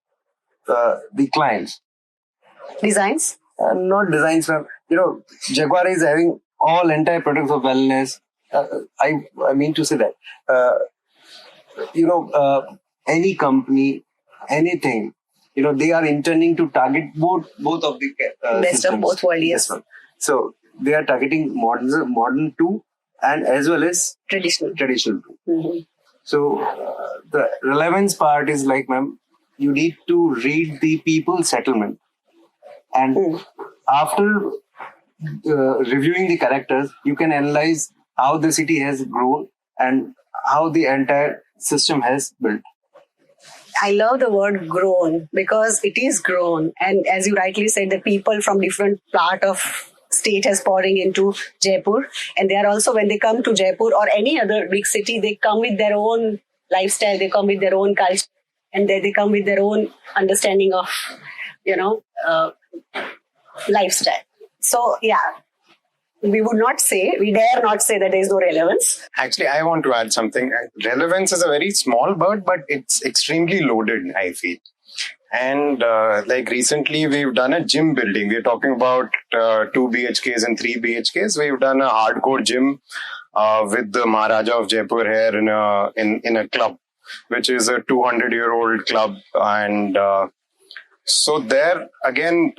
Speaker 6: the clients.
Speaker 3: Designs?
Speaker 6: Not designs from, Jaguar is having all entire products of wellness. I mean to say that, any company, anything, they are intending to target both of the
Speaker 3: best
Speaker 6: systems.
Speaker 3: of both worlds, yes.
Speaker 6: So they are targeting modern too, and as well as
Speaker 3: Traditional.
Speaker 6: too. So the relevance part is like, ma'am, you need to read the people settlement, and after reviewing the characters, you can analyze how the city has grown and how the entire system has built.
Speaker 3: I love the word grown because it is grown. And as you rightly said, the people from different part of state has pouring into Jaipur. And they are also, when they come to Jaipur or any other big city, they come with their own lifestyle, they come with their own culture, and they come with their own understanding of, lifestyle. So, yeah, we dare not say that there is no relevance.
Speaker 8: Actually, I want to add something. Relevance is a very small word, but it's extremely loaded, I feel. And like recently, we've done a gym building. We're talking about 2 BHKs and 3 BHKs. We've done a hardcore gym with the Maharaja of Jaipur here in a club, which is a 200-year-old club. And so there, again,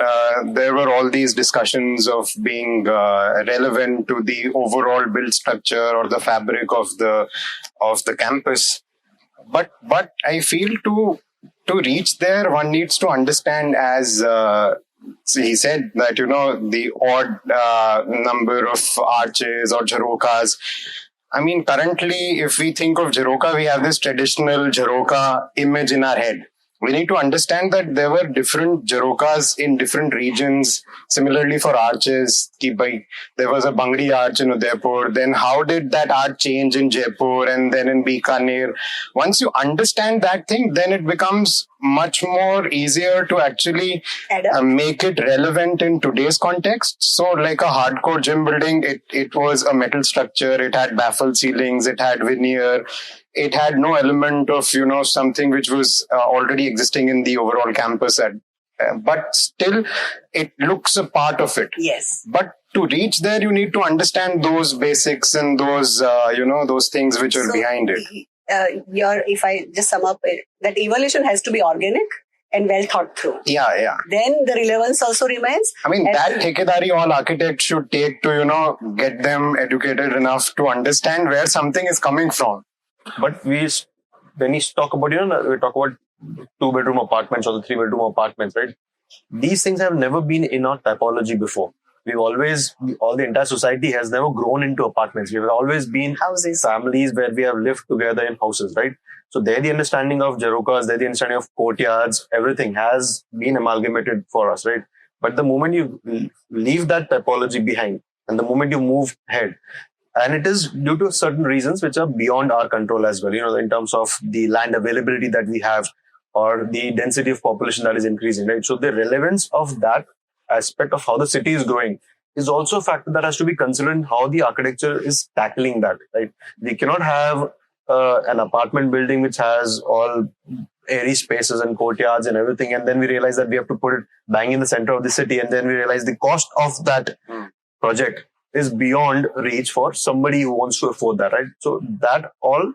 Speaker 8: there were all these discussions of being relevant to the overall build structure or the fabric of the campus. But I feel to reach there, one needs to understand, as he said, that, the odd number of arches or jharokas. I mean, currently, if we think of jharoka, we have this traditional jharoka image in our head. We need to understand that there were different jharokas in different regions. Similarly for arches, there was a Bangdi arch in Udaipur. Then how did that arch change in Jaipur and then in Bikaner? Once you understand that thing, then it becomes much more easier to actually make it relevant in today's context. So like a hardcore gym building, it was a metal structure. It had baffled ceilings. It had veneer. It had no element of, something which was already existing in the overall campus. But still, it looks a part of it.
Speaker 3: Yes.
Speaker 8: But to reach there, you need to understand those basics and those, those things which are behind it.
Speaker 3: If I just sum up, that evolution has to be organic and well thought through.
Speaker 8: Yeah.
Speaker 3: Then the relevance also remains.
Speaker 8: I mean, that thekedari all architects should take to, get them educated enough to understand where something is coming from.
Speaker 7: But when we talk about, we talk about 2-bedroom apartments or the 3-bedroom apartments, right? These things have never been in our typology before. All the entire society has never grown into apartments. We've always been
Speaker 3: houses,
Speaker 7: families where we have lived together in houses, right? So there the understanding of jharokas, there the understanding of courtyards, everything has been amalgamated for us, right? But the moment you leave that typology behind and the moment you move ahead, and it is due to certain reasons which are beyond our control as well, in terms of the land availability that we have or the density of population that is increasing, right? So the relevance of that aspect of how the city is growing is also a factor that has to be considered in how the architecture is tackling that, right? We cannot have an apartment building which has all airy spaces and courtyards and everything, and then we realize that we have to put it bang in the center of the city, and then we realize the cost of that project is beyond reach for somebody who wants to afford that, right? So that all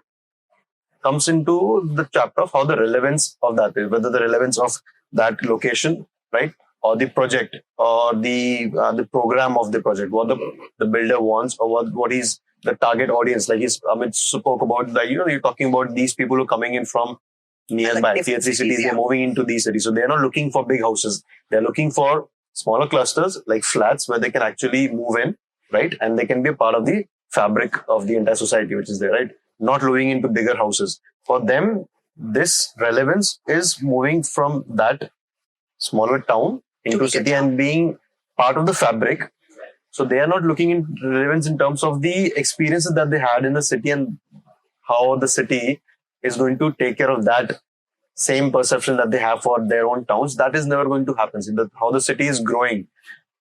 Speaker 7: comes into the chapter of how the relevance of that is, whether the relevance of that location, right, or the project or the program of the project, what the builder wants, or what is the target audience. Like Amit spoke about, like, you're talking about these people who are coming in from nearby tier 3 cities, they're moving into these cities. So they're not looking for big houses. They're looking for smaller clusters like flats where they can actually move in, right? And they can be a part of the fabric of the entire society, which is there, right? Not moving into bigger houses. For them, this relevance is moving from that smaller town into city and being part of the fabric. So they are not looking in relevance in terms of the experiences that they had in the city and how the city is going to take care of that same perception that they have for their own towns. That is never going to happen. See, how the city is growing,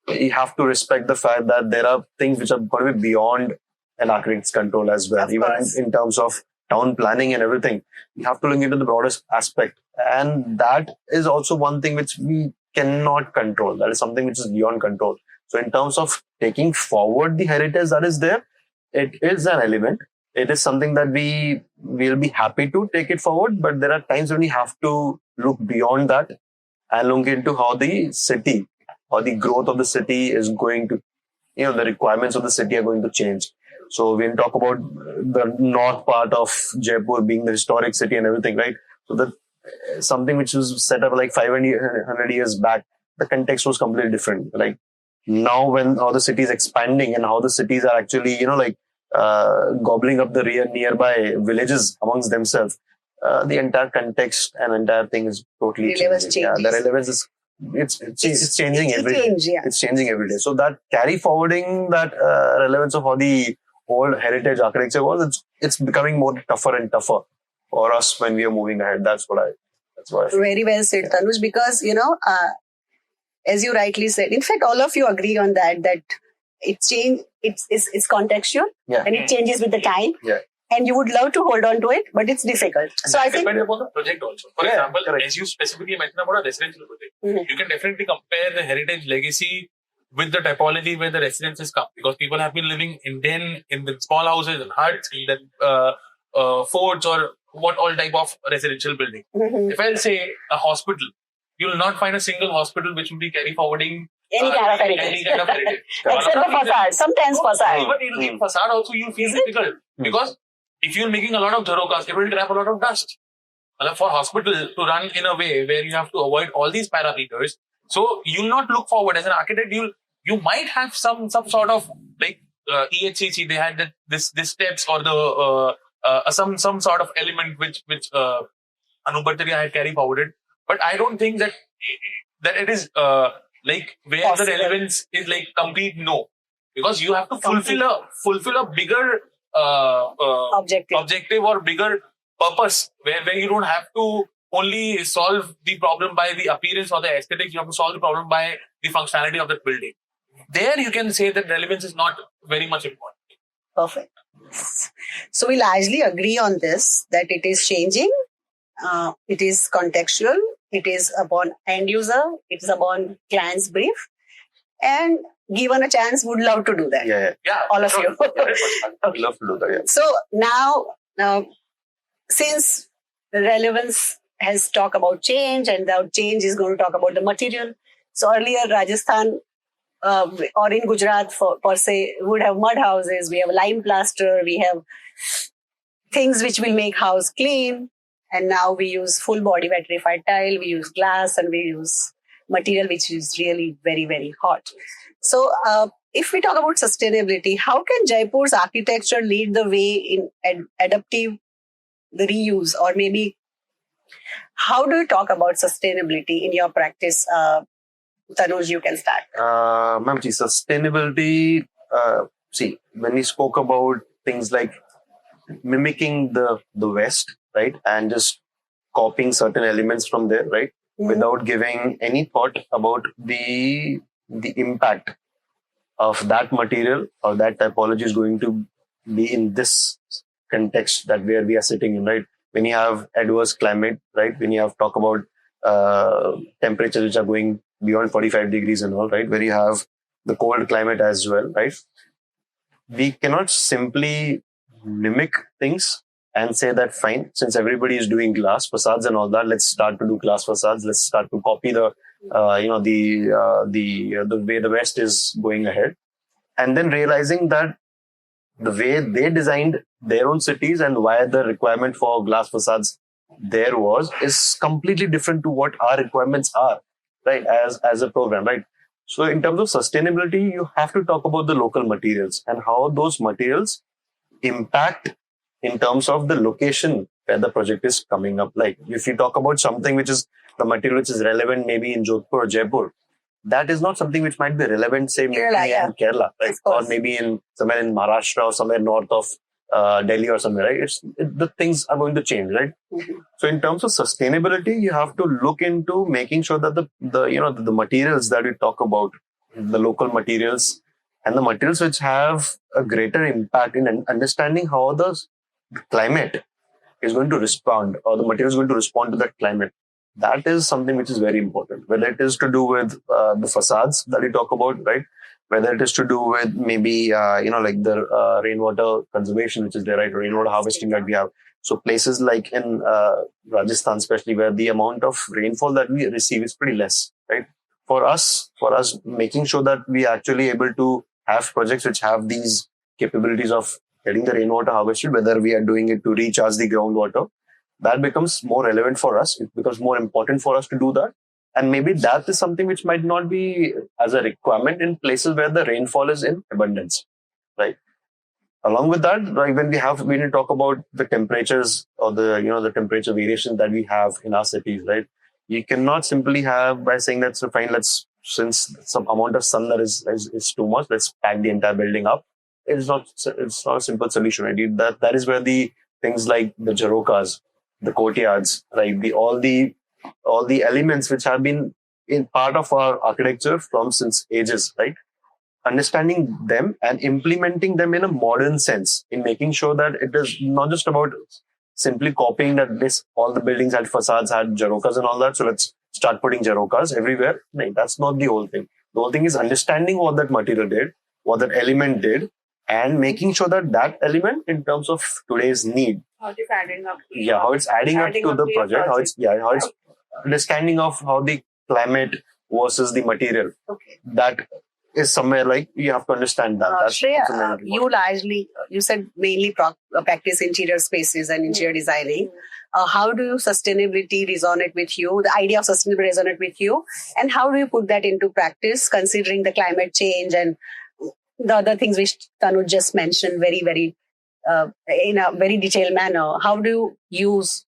Speaker 7: you have to respect the fact that there are things which are going to be beyond an architect's control as well. Even in terms of town planning and everything, you have to look into the broadest aspect. And that is also one thing which we cannot control. That is something which is beyond control. So in terms of taking forward the heritage that is there, it is an element. It is something that we will be happy to take it forward, but there are times when we have to look beyond that and look into how the city or the growth of the city is going to, the requirements of the city are going to change. So we'll talk about the north part of Jaipur being the historic city and everything, right? So that something which was set up like 500 years back, the context was completely different. Like now when how the city is expanding and how the cities are actually, gobbling up the nearby villages amongst themselves, the entire context and entire thing is totally changing. Yeah, the relevance is it's changing every day. It's changing every day. So that carry forwarding that relevance of how the old heritage architecture was, it's becoming more tougher and tougher for us when we are moving ahead. That's what I feel.
Speaker 3: Very well said, Tanuj, because as you rightly said, in fact, all of you agree on that it's contextual and it changes with the time.
Speaker 7: Yeah.
Speaker 3: And you would love to hold on to it, but it's difficult. So I think
Speaker 5: depends upon the project also. For example, as you specifically mentioned about a residential project, you can definitely compare the heritage legacy with the typology where the residences come, because people have been living in the small houses and huts, in the forts or what all type of residential building. If I'll say a hospital, you will not find a single hospital which will be carry forwarding
Speaker 3: any kind of heritage. Except the facade, sometimes facade.
Speaker 5: Even in facade also you feel difficult because if you're making a lot of jharokas, it will trap a lot of dust. For hospital to run in a way where you have to avoid all these parameters, so you'll not look forward as an architect. You might have some sort of like EHCC. They had this steps or the some sort of element which Anubhartariya had carry forwarded. But I don't think that it is like where possible. The relevance is like complete no, because you have to fulfill a bigger objective or bigger purpose where you don't have to only solve the problem by the appearance or the aesthetics. You have to solve the problem by the functionality of the building. There you can say that relevance is not very much important.
Speaker 3: Perfect. So we largely agree on this, that it is changing. It is contextual. It is upon end user. It is upon client's brief. And given a chance, would love to do that.
Speaker 7: Yeah.
Speaker 3: All of you.
Speaker 7: I would love to do that. Yeah.
Speaker 3: So now, since relevance has talked about change, and now change is going to talk about the material. So earlier, Rajasthan or in Gujarat per se would have mud houses. We have lime plaster. We have things which will make house clean. And now we use full body vitrified tile, we use glass, and we use material which is really very, very hot. So if we talk about sustainability, how can Jaipur's architecture lead the way in adaptive the reuse? Or maybe how do you talk about sustainability in your practice? Tanuj, you can start.
Speaker 7: Ma'am, sustainability, when we spoke about things like mimicking the West, right, and just copying certain elements from there, right, without giving any thought about the impact of that material or that typology is going to be in this context that where we are sitting in, right? When you have adverse climate, right, when you have talk about temperatures which are going beyond 45 degrees and all, right, where you have the cold climate as well, right? We cannot simply mimic things and say that fine, since everybody is doing glass facades and all that, let's start to do glass facades. Let's start to copy the
Speaker 1: the way the West is going ahead, and then realizing that the way they designed their own cities and why the requirement for glass facades there was is completely different to what our requirements are, right? As a program, right? So in terms of sustainability, you have to talk about the local materials and how those materials impact in terms of the location where the project is coming up. Like if you talk about something which is the material which is relevant maybe in Jodhpur or Jaipur, that is not something which might be relevant, say, maybe in Kerala, right? Or maybe in somewhere in Maharashtra or somewhere north of Delhi or somewhere, right? The things are going to change, right?
Speaker 3: Mm-hmm.
Speaker 1: So in terms of sustainability, you have to look into making sure that the materials that we talk about, the local materials and the materials which have a greater impact in understanding how the climate is going to respond, or the material is going to respond to that climate. That is something which is very important, whether it is to do with the facades that we talk about, right? Whether it is to do with maybe, like the rainwater conservation, which is there, right? Rainwater harvesting that we have. So places like in Rajasthan, especially where the amount of rainfall that we receive is pretty less, right? For us, making sure that we are actually able to have projects which have these capabilities of getting the rainwater harvested, whether we are doing it to recharge the groundwater, that becomes more relevant for us. It becomes more important for us to do that. And maybe that is something which might not be as a requirement in places where the rainfall is in abundance, right? Along with that, like when we talk about the temperatures or the temperature variation that we have in our cities, right? You cannot simply have by saying that's fine. Since some amount of sun that is too much, let's pack the entire building up. It's not a simple solution, right? That is where the things like the Jarokas, the courtyards, right? All the elements which have been in part of our architecture from since ages, right? Understanding them and implementing them in a modern sense, in making sure that it is not just about simply copying that all the buildings had facades, had Jarokas and all that. So let's start putting Jarokas everywhere. No, that's not the whole thing. The whole thing is understanding what that material did, what that element did, and making sure that element in terms of today's need.
Speaker 2: How it's adding up.
Speaker 1: Yeah, how it's adding up to the project, how it's understanding of how the climate versus the material.
Speaker 3: Okay.
Speaker 1: That is somewhere like you have to understand that.
Speaker 3: Shreya, you said mainly practice interior spaces and interior designing. How do you sustainability resonate with you? The idea of sustainability resonate with you, and how do you put that into practice, considering the climate change and the other things which Tanu just mentioned very, very in a very detailed manner? How do you use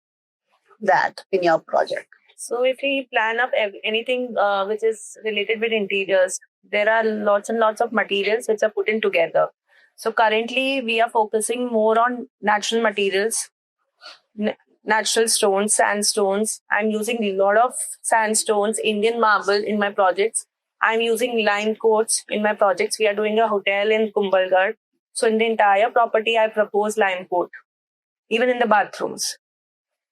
Speaker 3: that in your project?
Speaker 2: So if we plan up anything which is related with interiors, there are lots and lots of materials which are put in together. So currently we are focusing more on natural materials, natural stones, sandstones. I'm using a lot of sandstones, Indian marble in my projects. I'm using lime coats in my projects. We are doing a hotel in Kumbhalgarh. So in the entire property, I propose lime coat, even in the bathrooms.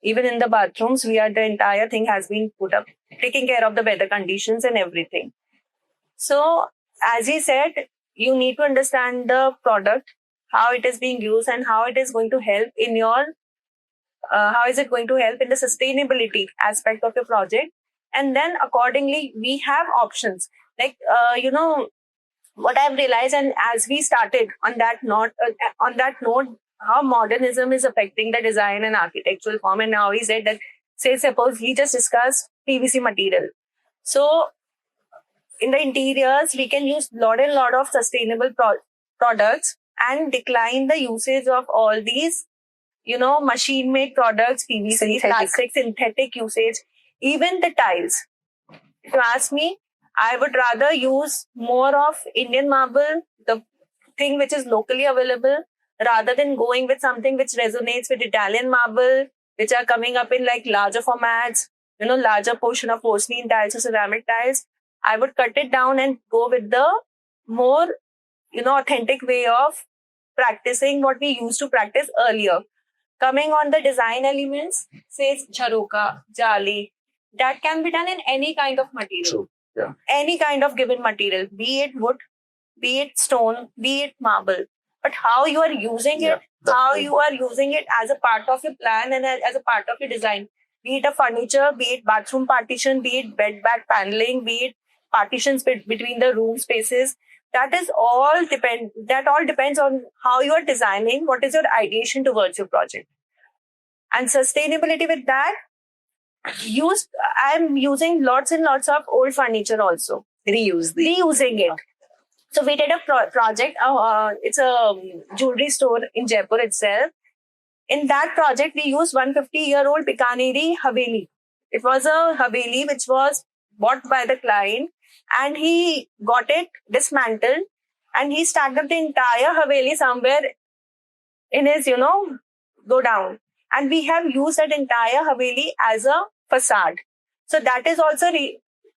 Speaker 2: Even in the bathrooms, the entire thing has been put up, taking care of the weather conditions and everything. So, as he said, you need to understand the product, how it is being used, and how it is going to help in how is it going to help in the sustainability aspect of your project. And then accordingly, we have options. Like, what I've realized, and as we started on that note, how modernism is affecting the design and architectural form. And now he said that, suppose he just discussed PVC material. So in the interiors, we can use lot of sustainable products and decline the usage of all these, machine-made products, PVC, plastic, synthetic usage, even the tiles. If you ask me, I would rather use more of Indian marble, the thing which is locally available, rather than going with something which resonates with Italian marble, which are coming up in like larger formats, larger portion of porcelain tiles or ceramic tiles. I would cut it down and go with the more, authentic way of practicing what we used to practice earlier. Coming on the design elements, say Jharoka, Jali, that can be done in any kind of material.
Speaker 1: True. Yeah.
Speaker 2: Any kind of given material, be it wood, be it stone, be it marble. But how you are using it, how you are using it as a part of your plan and as a part of your design. be it a furniture, be it bathroom partition, be it bed back paneling, be it partitions between the room spaces. That all depends on how you are designing, what is your ideation towards your project. And sustainability with that, I'm using lots and lots of old furniture also. Reusing it. So we did a project. It's a jewelry store in Jaipur itself. In that project, we used 150-year-old Bikaneri Haveli. It was a Haveli which was bought by the client, and he got it dismantled, and he stacked up the entire Haveli somewhere in his, go down. And we have used that entire Haveli as a facade. So that is also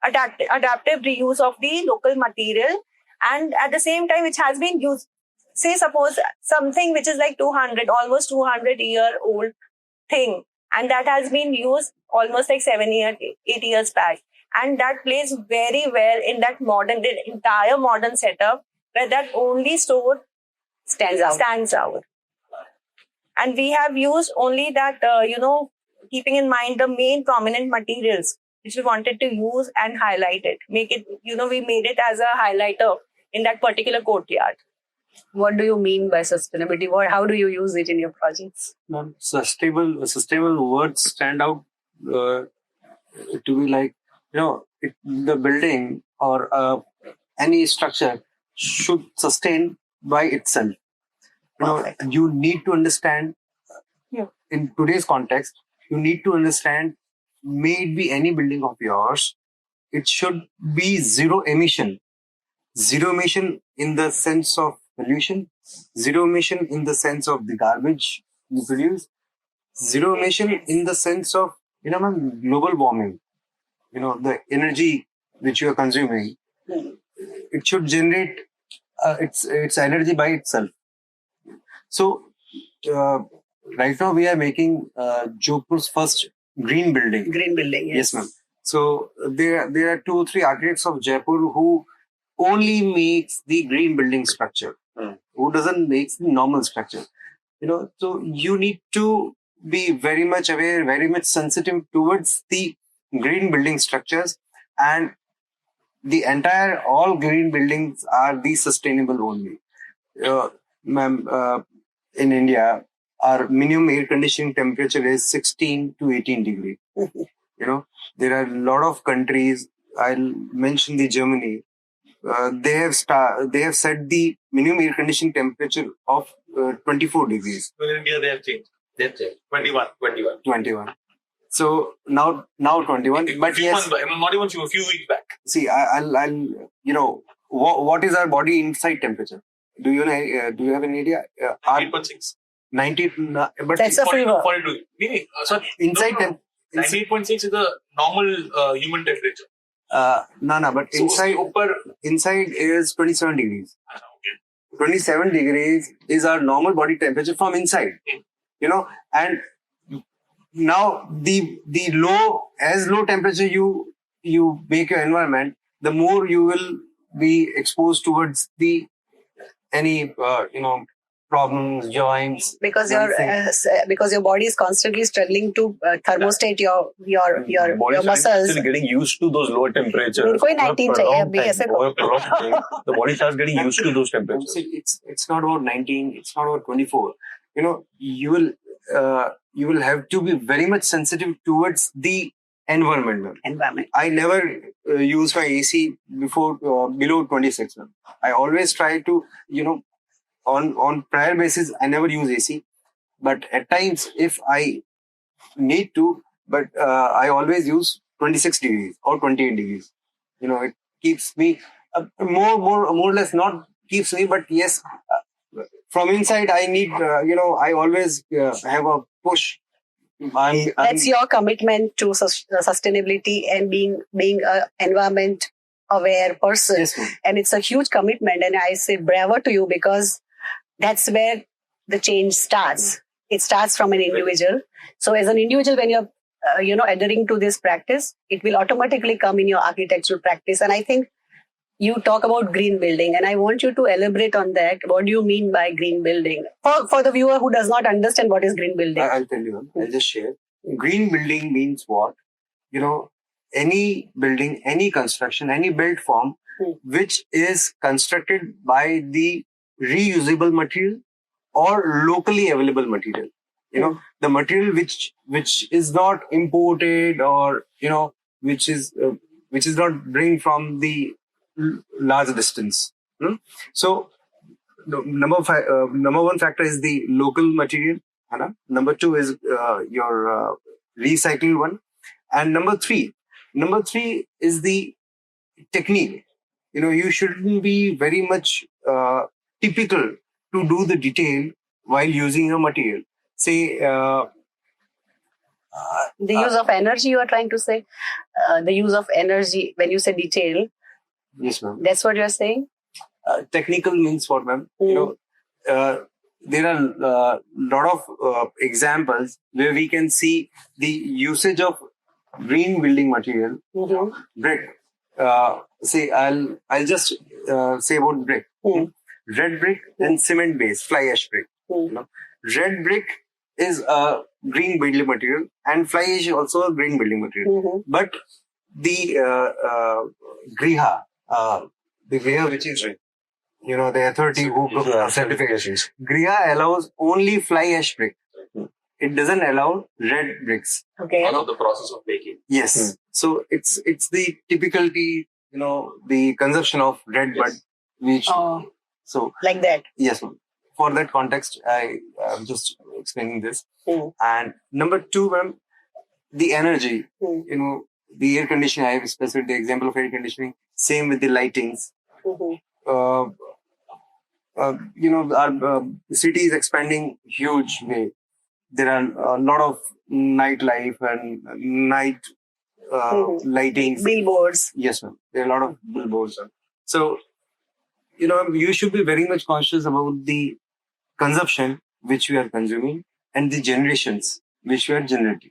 Speaker 2: adaptive reuse of the local material. And at the same time, which has been used, say suppose something which is like almost 200-year-old thing. And that has been used almost like 8 years back. And that plays very well in that entire modern setup where that only store stands out. And we have used only that, keeping in mind the main prominent materials which we wanted to use and highlight it. Make it, we made it as a highlighter in that particular courtyard.
Speaker 3: What do you mean by sustainability? How do you use it in your projects?
Speaker 6: Sustainable words stand out to be like, the building or any structure should sustain by itself. You need to understand, in today's context, you need to understand, may it be any building of yours, it should be zero emission. Zero emission in the sense of pollution, zero emission in the sense of the garbage you produce, zero emission in the sense of, global warming. The energy which you are consuming, it should generate its energy by itself. So, right now we are making Jaipur's first green building.
Speaker 3: Green building,
Speaker 6: yes, ma'am. So there are 2 or 3 architects of Jaipur who only makes the green building structure, who doesn't make the normal structure. So you need to be very much aware, very much sensitive towards the green building structures, and all green buildings are the sustainable only. Ma'am, in India, our minimum air conditioning temperature is 16 to 18 degrees. There are a lot of countries. I'll mention the Germany. They have set the minimum air conditioning temperature of 24 degrees.
Speaker 5: Well, in India, they have changed.
Speaker 6: 21. So now 21. But yes,
Speaker 5: not even a few weeks back.
Speaker 6: See, what is our body inside temperature? Do you have an idea?
Speaker 5: 8.6.
Speaker 6: 90. But
Speaker 3: that's a fever.
Speaker 5: 42. Sorry.
Speaker 6: Inside
Speaker 5: 98.6 is the normal human temperature.
Speaker 6: But inside is 27 degrees.
Speaker 5: Okay.
Speaker 6: 27 degrees is our normal body temperature from inside. And now the low temperature you make your environment, the more you will be exposed towards any problems, joints.
Speaker 3: Because your body is constantly struggling to thermostate your muscles.
Speaker 7: Still getting used to those lower temperatures.
Speaker 3: कोई 19 चाहिए अभी ऐसे
Speaker 7: The body starts getting used to those temperatures.
Speaker 6: It's not about 19. It's not about 24. You will have to be very much sensitive towards the environment. I never use my AC below 26. I always try to, on prior basis, I never use AC. But at times, if I need to, I always use 26 degrees or 28 degrees. It keeps me more or less, not keeps me, but yes, from inside, I need, I always have a push.
Speaker 3: That's your commitment to sustainability and being an environment aware person.
Speaker 6: Yes, ma'am.
Speaker 3: And it's a huge commitment. And I say bravo to you, because that's where the change starts. It starts from an individual. So as an individual, when you're, adhering to this practice, it will automatically come in your architectural practice. And I think you talk about green building, and I want you to elaborate on that. What do you mean by green building? For the viewer who does not understand what is green building.
Speaker 6: I'll tell you. I'll just share. green building means what? Any building, any construction, any built form which is constructed by the reusable material or locally available material. The material which is not imported, or which is not bring from the large distance. So the number one factor is the local material. Number two is your recycled one, and number three is the technique. You shouldn't be very much typical to do the detail while using a material. Say
Speaker 3: The use of energy, you are trying to say? The use of energy, when you say detail,
Speaker 6: yes, ma'am.
Speaker 3: that's what you're saying?
Speaker 6: Technical means what, ma'am? There are a lot of examples where we can see the usage of green building material, brick. Say I'll just say about brick. Red brick and cement base, fly ash brick. Red brick is a green building material, and fly ash is also a green building material. But the Griha, which is the authority who took certifications. Griha allows only fly ash brick. It doesn't allow red bricks.
Speaker 3: Okay.
Speaker 4: Follow the process of making.
Speaker 6: Yes. So it's the typicality, the consumption of red bud, which so
Speaker 3: Like that.
Speaker 6: yes, ma'am. For that context, I am just explaining this. And number two, ma'am, the energy. The air conditioning. I have specified the example of air conditioning. Same with the lightings. Our city is expanding huge way. There are a lot of nightlife and night lightings.
Speaker 3: Billboards.
Speaker 6: Yes, ma'am. There are a lot of billboards. So, you should be very much conscious about the consumption which we are consuming and the generations which we are generating.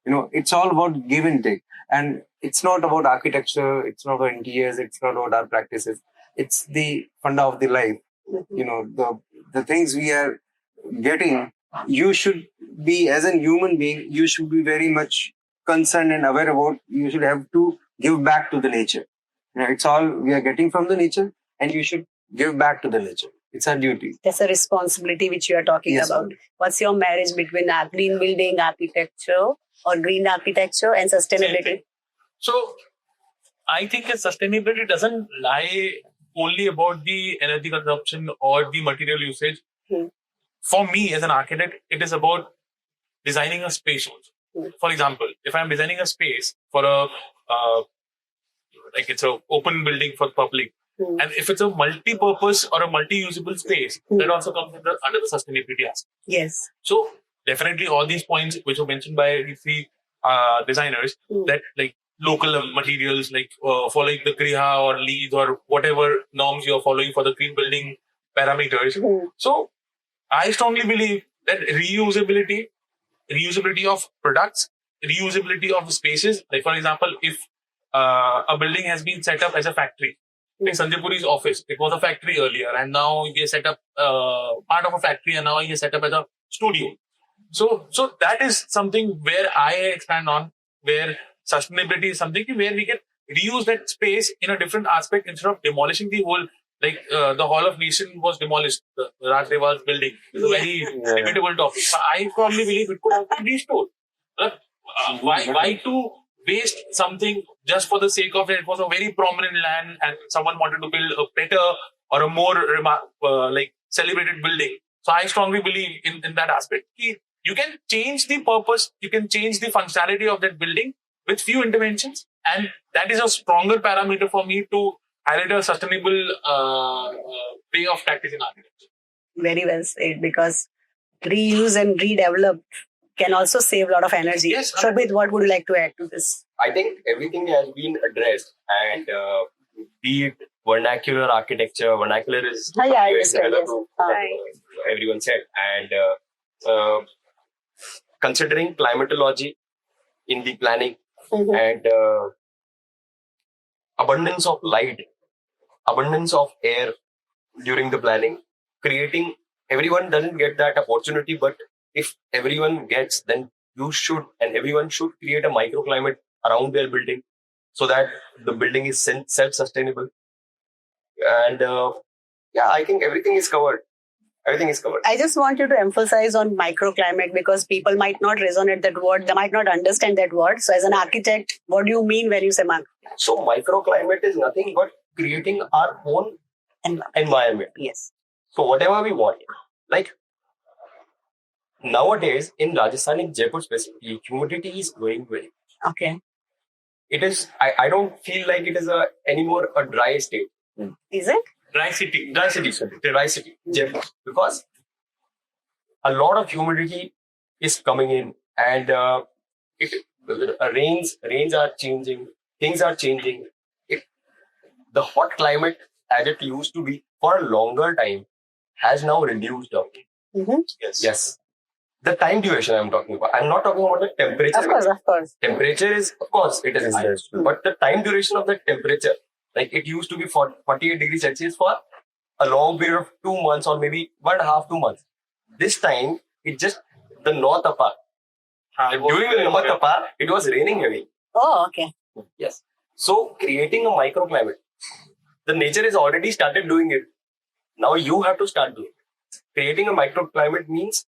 Speaker 6: It's all about give and take. And it's not about architecture, it's not about interiors, it's not about our practices. It's the funda of the life. The things we are getting, you should be, as a human being, you should be very much concerned and aware about, you should have to give back to the nature. It's all we are getting from the nature, and you should give back to the nature. It's our duty.
Speaker 3: That's a responsibility which you are talking
Speaker 6: Yes,
Speaker 3: about.
Speaker 6: ma'am.
Speaker 3: What's your marriage between green building architecture or green architecture and sustainability?
Speaker 5: So I think that sustainability doesn't lie only about the energy consumption or the material usage. For me, as an architect, it is about designing a space also. For example, if I'm designing a space for a it's an open building for public, and if it's a multi-purpose or a multi-usable space, that also comes under the sustainability aspect.
Speaker 3: Yes.
Speaker 5: So definitely all these points which were mentioned by the three designers, that like local materials, like following the Griha or LEED or whatever norms you're following for the green building parameters. So I strongly believe that reusability of products, reusability of spaces. Like for example, if a building has been set up as a factory, like Sanjay Puri's office, it was a factory earlier, and now he set up part of a factory, and now he set up as a studio. So that is something where I expand on, where sustainability is something where we can reuse that space in a different aspect instead of demolishing the whole. Like the Hall of Nation was demolished, the Raj Deval's building. It's a very debatable topic. But I probably believe it could have been restored. Why to waste something just for the sake of it? It was a very prominent land, and someone wanted to build a better or a more celebrated building. So I strongly believe in that aspect. You can change the purpose, you can change the functionality of that building with few interventions, and that is a stronger parameter for me to highlight a sustainable way of practicing architecture.
Speaker 3: Very well said, because reuse and redevelop can also save a lot of energy.
Speaker 5: Yes.
Speaker 3: Shobhit, what would you like to add to this?
Speaker 4: I think everything has been addressed, and be it vernacular architecture, vernacular is
Speaker 3: I understand. Yes.
Speaker 4: everyone said, and considering climatology in the planning and abundance of light, abundance of air during the planning, everyone doesn't get that opportunity, but if everyone gets, then you should, and everyone should create a microclimate around their building so that the building is self-sustainable. And I think everything is covered. Everything is covered.
Speaker 3: I just want you to emphasize on microclimate because people might not resonate that word. They might not understand that word. So as an architect, what do you mean when you say microclimate?
Speaker 4: So microclimate is nothing but creating our own environment.
Speaker 3: Yes.
Speaker 4: So whatever we want. Like nowadays in Rajasthan, in Jaipur specifically, humidity is growing very much.
Speaker 3: Okay.
Speaker 4: It is, I don't feel like it is anymore a dry state.
Speaker 3: Is it?
Speaker 5: Dry city,
Speaker 4: Jaipur. Because a lot of humidity is coming in and rains are changing, things are changing. The hot climate as it used to be for a longer time has now reduced down.
Speaker 3: Mm-hmm.
Speaker 4: Yes. The time duration I'm talking about. I'm not talking about the temperature.
Speaker 3: Of course.
Speaker 4: Temperature is, of course, it is high. But the time duration of the temperature, like it used to be 48 degrees Celsius for a long period of 2 months or maybe 1.5 2 months. This time, it just, the north apart. During the north apart, it was raining heavy.
Speaker 3: Oh, okay.
Speaker 4: Yes. So, creating a microclimate, the nature has already started doing it. Now you have to start doing it. Creating a microclimate means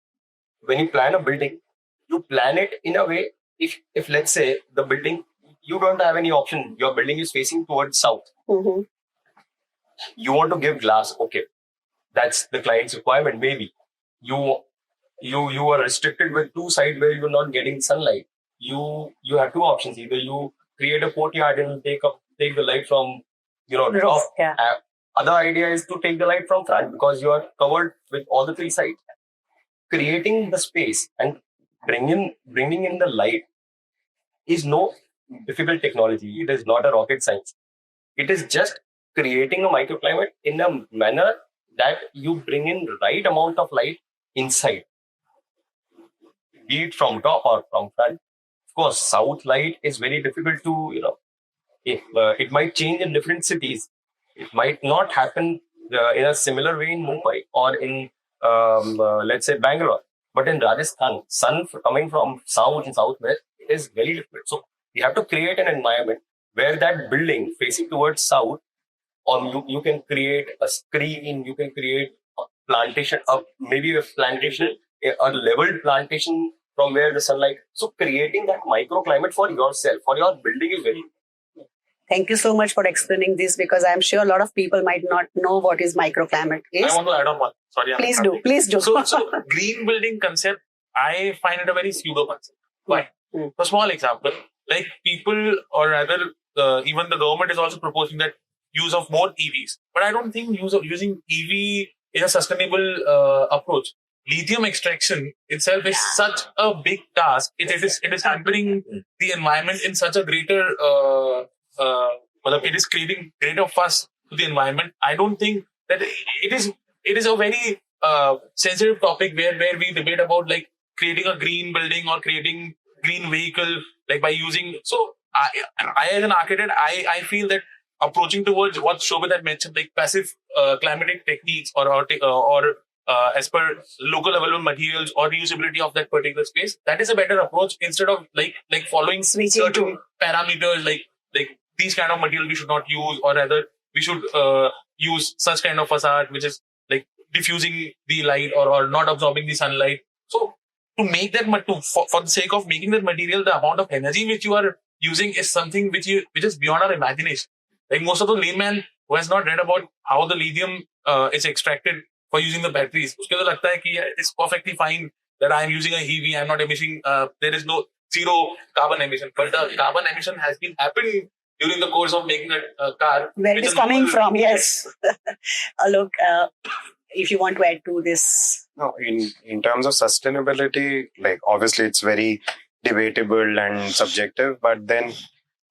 Speaker 4: when you plan a building, you plan it in a way, if let's say the building, you don't have any option, your building is facing towards south.
Speaker 3: Mm-hmm.
Speaker 4: You want to give glass, okay. That's the client's requirement, maybe. You are restricted with two sides where you're not getting sunlight. You have two options. Either you create a courtyard and take the light from top.
Speaker 3: Yeah.
Speaker 4: Other idea is to take the light from front because you are covered with all the three sides. Creating the space and bringing in the light is no difficult technology. It is not a rocket science. It is just creating a microclimate in a manner that you bring in the right amount of light inside, be it from top or from front. Of course, south light is very difficult to, it might change in different cities. It might not happen in a similar way in Mumbai or in, let's say, Bangalore. But in Rajasthan, sun coming from south and southwest is very different. So you have to create an environment where that building facing towards south, or you can create a screen, you can create a plantation, maybe a plantation, a leveled plantation from where the sunlight. So creating that microclimate for yourself, for your building is very important.
Speaker 3: Thank you so much for explaining this because I'm sure a lot of people might not know what is microclimate is.
Speaker 5: I want to add on one. Sorry.
Speaker 3: Please do.
Speaker 5: So green building concept, I find it a very pseudo concept. Why? A small example, like people, or rather even the government is also proposing that use of more EVs. But I don't think using EV is a sustainable approach. Lithium extraction itself is such a big task. It is hampering the environment in such a greater it is creating greater fuss to the environment. I don't think that it is a very sensitive topic where we debate about like creating a green building or creating green vehicle like by using. So I as an architect, I feel that approaching towards what Shobit had mentioned, like passive climatic techniques or as per local available materials or reusability of that particular space, that is a better approach instead of like following certain parameters like these kind of material we should not use, or rather we should use such kind of facade which is like diffusing the light or not absorbing the sunlight. So to make that for the sake of making that material, the amount of energy which you are using is something which is beyond our imagination. Like most of the layman who has not read about how the lithium is extracted for using the batteries, uske to lagta hai ki it's perfectly fine that I am using a EV, I am not emitting, there is no zero carbon emission. But the carbon emission has been happening during the course of making a car.
Speaker 3: Where it is coming from, yes. Look, if you want to add to this.
Speaker 8: No, in terms of sustainability, like obviously it's very debatable and subjective, but then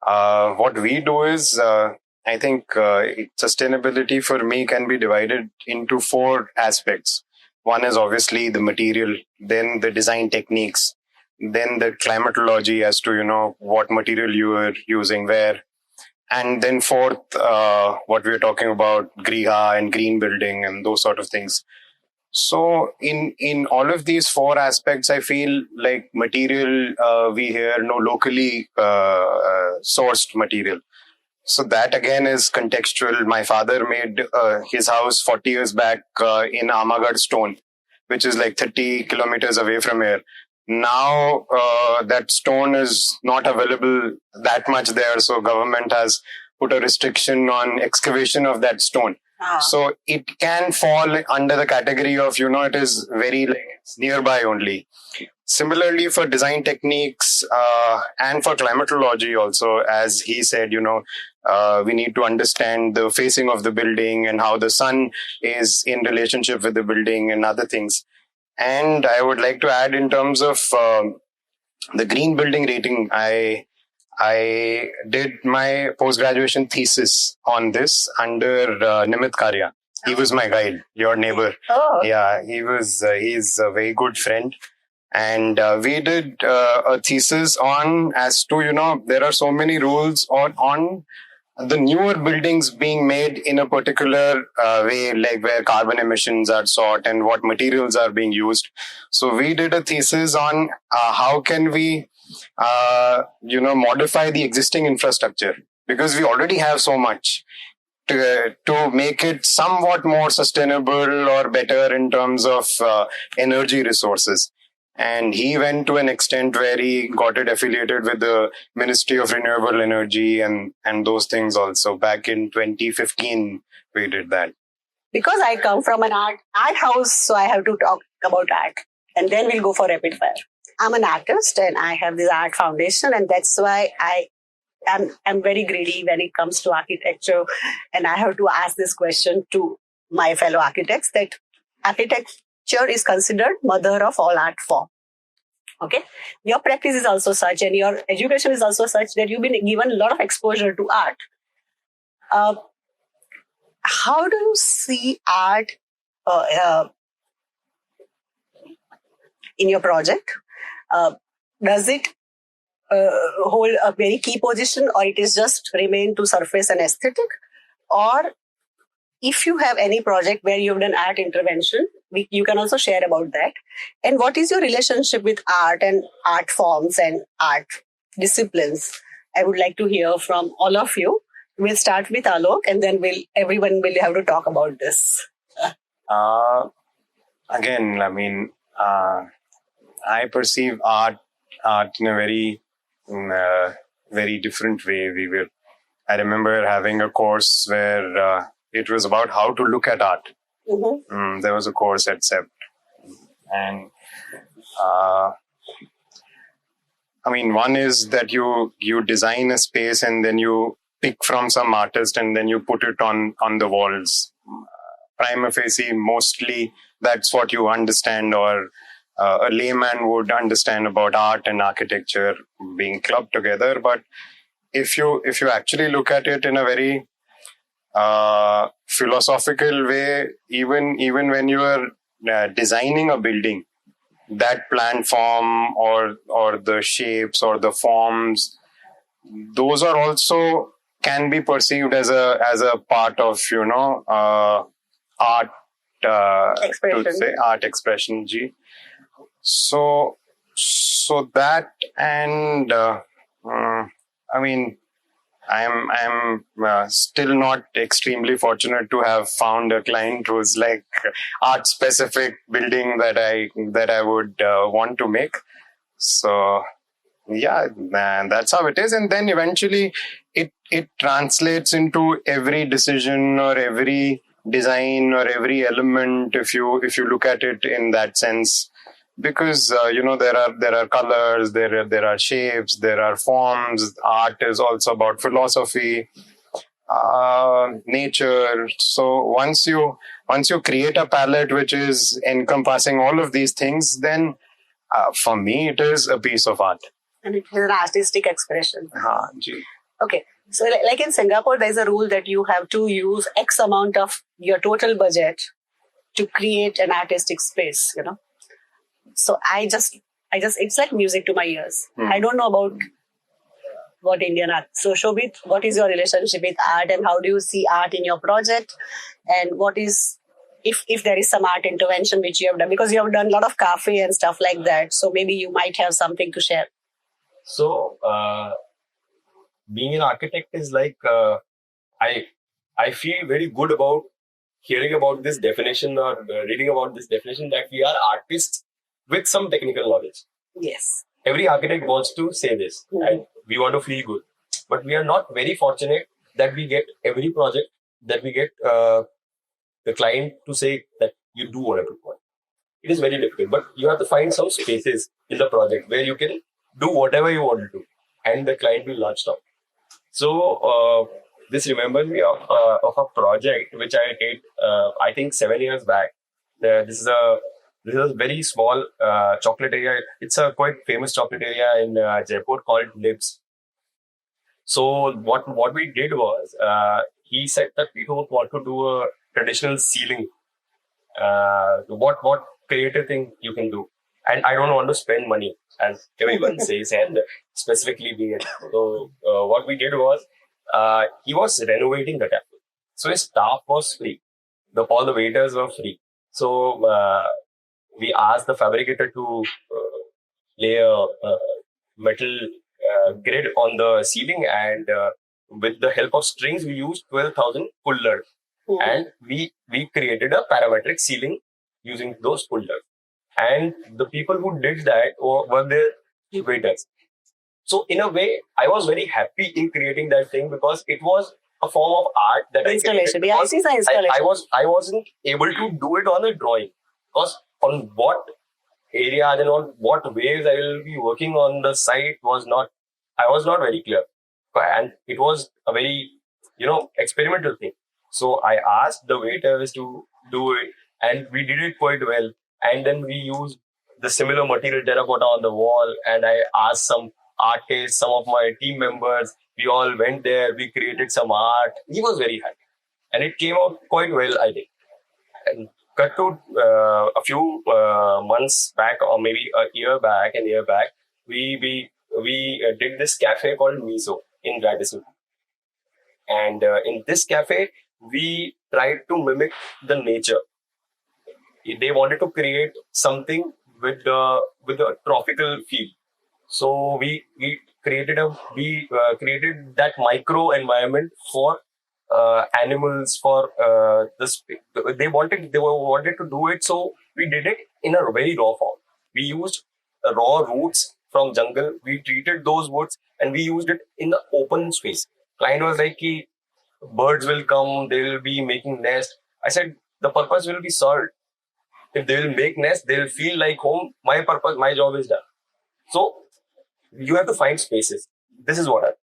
Speaker 8: what we do is, I think sustainability for me can be divided into 4 aspects. One is obviously the material, then the design techniques, then the climatology as to, what material you are using where. And then 4th, what we are talking about, Griha and green building and those sort of things. So in all of these four aspects, I feel like material we here know locally sourced material. So that again is contextual. My father made his house 40 years back in Amagad stone, which is like 30 kilometers away from here. Now that stone is not available that much there, so government has put a restriction on excavation of that stone. So it can fall under the category of, it is very like it's nearby only. Similarly, for design techniques and for climatology also, as he said, we need to understand the facing of the building and how the sun is in relationship with the building and other things. And I would like to add in terms of the green building rating, I did my post-graduation thesis on this under Nimit Karya. He was my guide, your neighbor.
Speaker 3: Oh.
Speaker 8: Yeah, he's a very good friend. And we did a thesis on as to, there are so many rules on the newer buildings being made in a particular way, like where carbon emissions are sought and what materials are being used. So we did a thesis on how can we, modify the existing infrastructure, because we already have so much to make it somewhat more sustainable or better in terms of energy resources. And he went to an extent where he got it affiliated with the Ministry of Renewable Energy and those things also. Back in 2015, we did that.
Speaker 3: Because I come from an art house, so I have to talk about art. And then we'll go for rapid fire. I'm an artist and I have this art foundation, and that's why I'm very greedy when it comes to architecture. And I have to ask this question to my fellow architects, that architecture is considered mother of all art form. Okay, your practice is also such, and your education is also such that you've been given a lot of exposure to art. How do you see art in your project? Does it hold a very key position, or it is just remain to surface and aesthetic? Or if you have any project where you've done art intervention, you can also share about that. And what is your relationship with art and art forms and art disciplines? I would like to hear from all of you. We'll start with Alok, and then everyone will have to talk about this.
Speaker 8: Again, I mean, I perceive art in a very, very different way. I remember having a course where it was about how to look at art.
Speaker 3: Mm-hmm.
Speaker 8: There was a course at SEPT. And one is that you design a space and then you pick from some artist and then you put it on the walls. Prima facie, mostly that's what you understand, or a layman would understand about art and architecture being clubbed together. But if you actually look at it in a very philosophical way, even when you are designing a building, that plan form or the shapes or the forms, those are also can be perceived as a part of art
Speaker 3: Expression.
Speaker 8: to say art expression. So that, and I'm still not extremely fortunate to have found a client who's like art specific building that I would want to make. So yeah, man, that's how it is. And then eventually it translates into every decision or every design or every element, if you look at it in that sense. Because there are colors, there are shapes, there are forms. Art is also about philosophy, nature. So once you create a palette which is encompassing all of these things, then for me it is a piece of art.
Speaker 3: And it is an artistic expression.
Speaker 8: Haan, ji.
Speaker 3: Okay. So like in Singapore, there's a rule that you have to use X amount of your total budget to create an artistic space, So I just, it's like music to my ears. I don't know about what Indian art. So Shobit, what is your relationship with art, and how do you see art in your project? And what is if there is some art intervention which you have done, because you have done a lot of cafe and stuff like that. So maybe you might have something to share.
Speaker 4: So, being an architect is like I feel very good about hearing about this definition or reading about this definition that we are artists with some technical knowledge.
Speaker 3: Yes.
Speaker 4: Every architect wants to say this, and we want to feel good, but we are not very fortunate that we get every project that we get the client to say that you do whatever you want. It is very difficult, but you have to find some spaces in the project where you can do whatever you want to do, and the client will not stop. So this remembers me of a project which I did, I think 7 years back. This is a very small chocolate area. It's a quite famous chocolate area in Jaipur called Nibs. So what we did was he said that we don't want to do a traditional ceiling. What creative thing you can do, and I don't want to spend money, as everyone says, and specifically we. So what we did was he was renovating the cafe, so his staff was free. All the waiters were free. So we asked the fabricator to lay a metal grid on the ceiling, and with the help of strings, we used 12,000 pullers. And we created a parametric ceiling using those pullers. And the people who did that were the waiters. So in a way, I was very happy in creating that thing because it was a form of art that
Speaker 3: installation.
Speaker 4: I created.
Speaker 3: Yeah, installation.
Speaker 4: I wasn't able to do it on a drawing because on what areas and on what ways I will be working on the site I was not very clear. And it was a very, experimental thing. So I asked the waiters to do it, and we did it quite well. And then we used the similar material terracotta on the wall, and I asked some artists, some of my team members, we all went there, we created some art. He was very happy. And it came out quite well, I think. And cut to a few months back, or maybe a year back, we did this cafe called Miso in Radisson. And in this cafe, we tried to mimic the nature. They wanted to create something with a tropical feel. So we created that micro environment for animals. For they wanted to do it. So we did it in a very raw form. We used raw roots from jungle. We treated those woods and we used it in the open space. Client was like, birds will come, they will be making nest. I said, the purpose will be served. If they will make nest, they will feel like home. My job is done. So you have to find spaces. This is what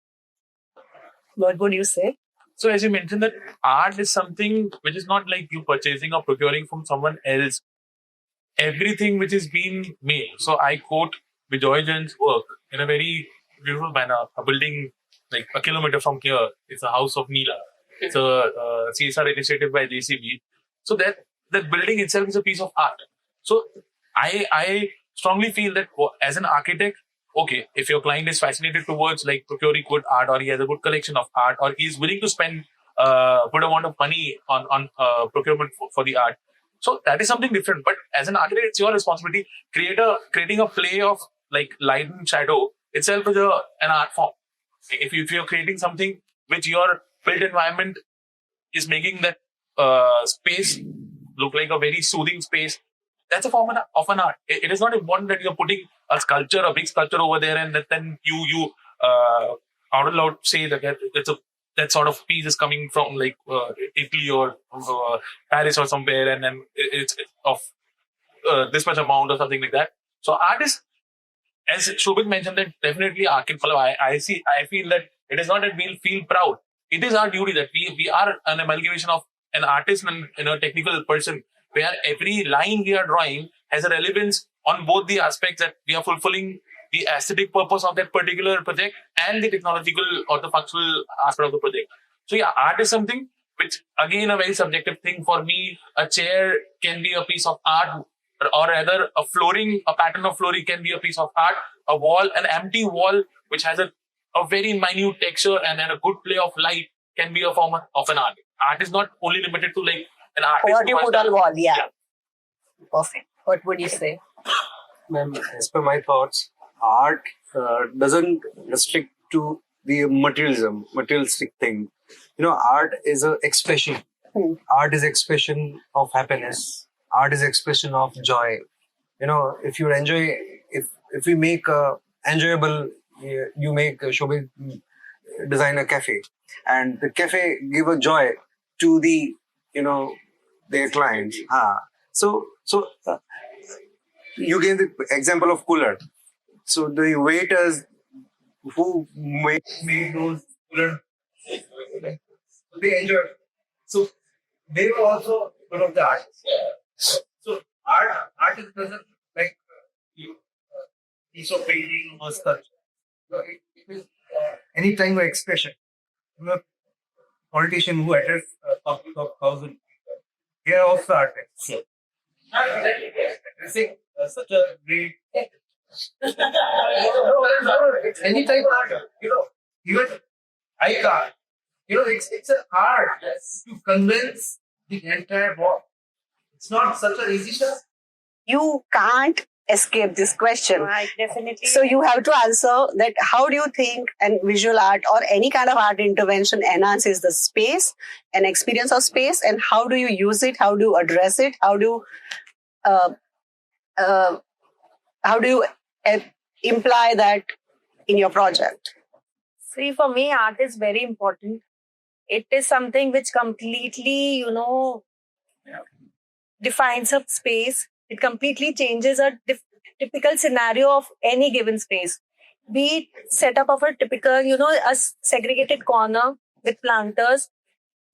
Speaker 3: What would you say?
Speaker 5: So as you mentioned that art is something which is not like you purchasing or procuring from someone else. Everything which is being made. So I quote Bijoy Jain's work in a very beautiful manner. A building like a kilometer from here, it's a house of Neela. It's a CSR initiative by JCB. So that building itself is a piece of art. So I strongly feel that as an architect, okay, if your client is fascinated towards like procuring good art, or he has a good collection of art, or he is willing to spend good amount of money on procurement for the art, so that is something different. But as an architect, it's your responsibility. Creating a play of like light and shadow itself is an art form. If you're creating something which your built environment is making that space look like a very soothing space, that's a form of an art. It is not important that you're putting a big sculpture over there, and then you out loud say that that sort of piece is coming from like Italy or Paris or somewhere, and then it's of this much amount or something like that. So artists, as Shobit mentioned, that definitely I feel that it is not that we'll feel proud. It is our duty that we are an amalgamation of an artist and a technical person, where every line we are drawing has a relevance on both the aspects that we are fulfilling the aesthetic purpose of that particular project and the technological or the functional aspect of the project. So yeah, art is something which, again, a very subjective thing. For me, a chair can be a piece of art, or rather a pattern of flooring can be a piece of art. A wall, an empty wall which has a very minute texture and a good play of light can be a form of an art. Art is not only limited to like an artist
Speaker 3: What
Speaker 5: who
Speaker 3: you
Speaker 5: has
Speaker 3: put on
Speaker 5: done-
Speaker 3: wall, yeah. Perfect. What would you say?
Speaker 6: Ma'am, as per my thoughts, art doesn't restrict to the materialistic thing. Art is an expression. Art is expression of happiness. Art is expression of joy. If you enjoy, if we make enjoyable, you make Shobhit design a cafe, and the cafe give a joy to the their clients. So you gave the example of cooler. So the waiters who made those cooler, they enjoy. So they were also one of the artists. So art is doesn't like piece of painting or sculpture. It is any kind of expression. Politician who address public of thousand, they are also artists. Addressing such a great. It's any type of art. Even icon. It's an art to convince the entire world. It's not such an easy task.
Speaker 3: You can't escape this question.
Speaker 2: Right, definitely.
Speaker 3: So you have to answer that how do you think and visual art or any kind of art intervention enhances the space and experience of space, and how do you use it? How do you address it? How do you imply that in your project?
Speaker 2: See, for me, art is very important. It is something which completely, defines a space. It completely changes a typical scenario of any given space. Be it setup of a typical, a segregated corner with planters,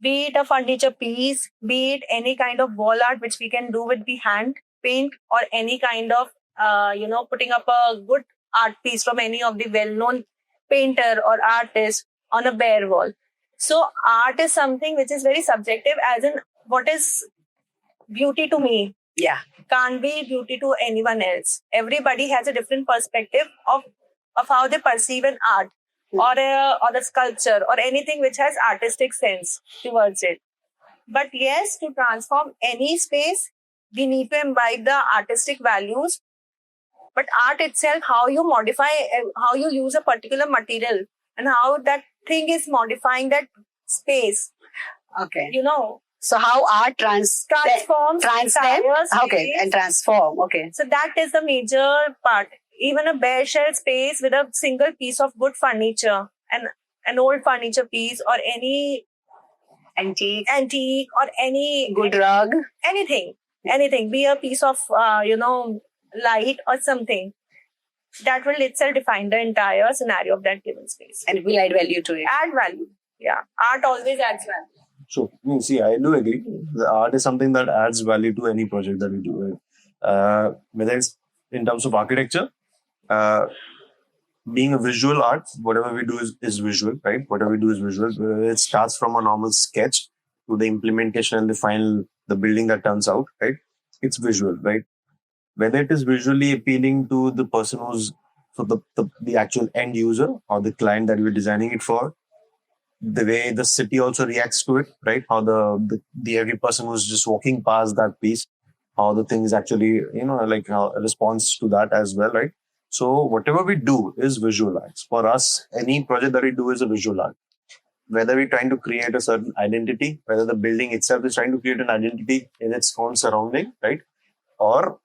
Speaker 2: be it a furniture piece, be it any kind of wall art which we can do with the hand paint, or any kind of, putting up a good art piece from any of the well-known painter or artist on a bare wall. So art is something which is very subjective, as in what is beauty to me
Speaker 3: Yeah.
Speaker 2: can't be beauty to anyone else. Everybody has a different perspective of how they perceive an art or a sculpture or anything which has artistic sense towards it. But yes, to transform any space, we need to imbibe the artistic values. But art itself, how you modify, how you use a particular material and how that thing is modifying that space,
Speaker 3: Okay.
Speaker 2: you
Speaker 3: So how art
Speaker 2: transforms
Speaker 3: transcend?
Speaker 2: entire space.
Speaker 3: Okay, and transform. Okay.
Speaker 2: So that is the major part. Even a bare shell space with a single piece of good furniture and an old furniture piece or any
Speaker 3: Antique,
Speaker 2: or any
Speaker 3: good rug.
Speaker 2: anything, be a piece of, light or something, that will itself define the entire scenario of that given space.
Speaker 3: And will add value to it.
Speaker 2: Add value. Yeah. Art always adds value.
Speaker 7: So, see, I do agree. The art is something that adds value to any project that we do. Whether it's in terms of architecture, being a visual art, whatever we do is visual, right? Whatever we do is visual. It starts from a normal sketch to the implementation and the building that turns out, right? It's visual, right? Whether it is visually appealing to the person who's the actual end user or the client that we're designing it for, the way the city also reacts to it, right? How the every person who's just walking past that piece, how the thing is actually, like how a response to that as well, right? So whatever we do is visual arts. For us, any project that we do is a visual art. Whether we're trying to create a certain identity, whether the building itself is trying to create an identity in its own surrounding, right? Or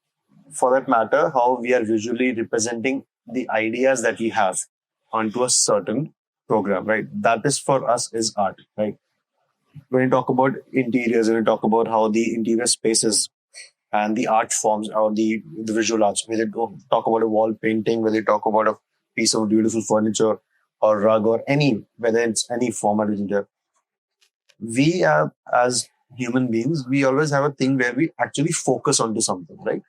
Speaker 7: for that matter, how we are visually representing the ideas that we have onto a certain program, right? That is for us is art, right? When you talk about interiors, when you talk about how the interior spaces and the art forms or the visual arts, whether you talk about a wall painting, whether you talk about a piece of beautiful furniture or rug or whether it's any format in there, we are, as human beings, we always have a thing where we actually focus onto something, right?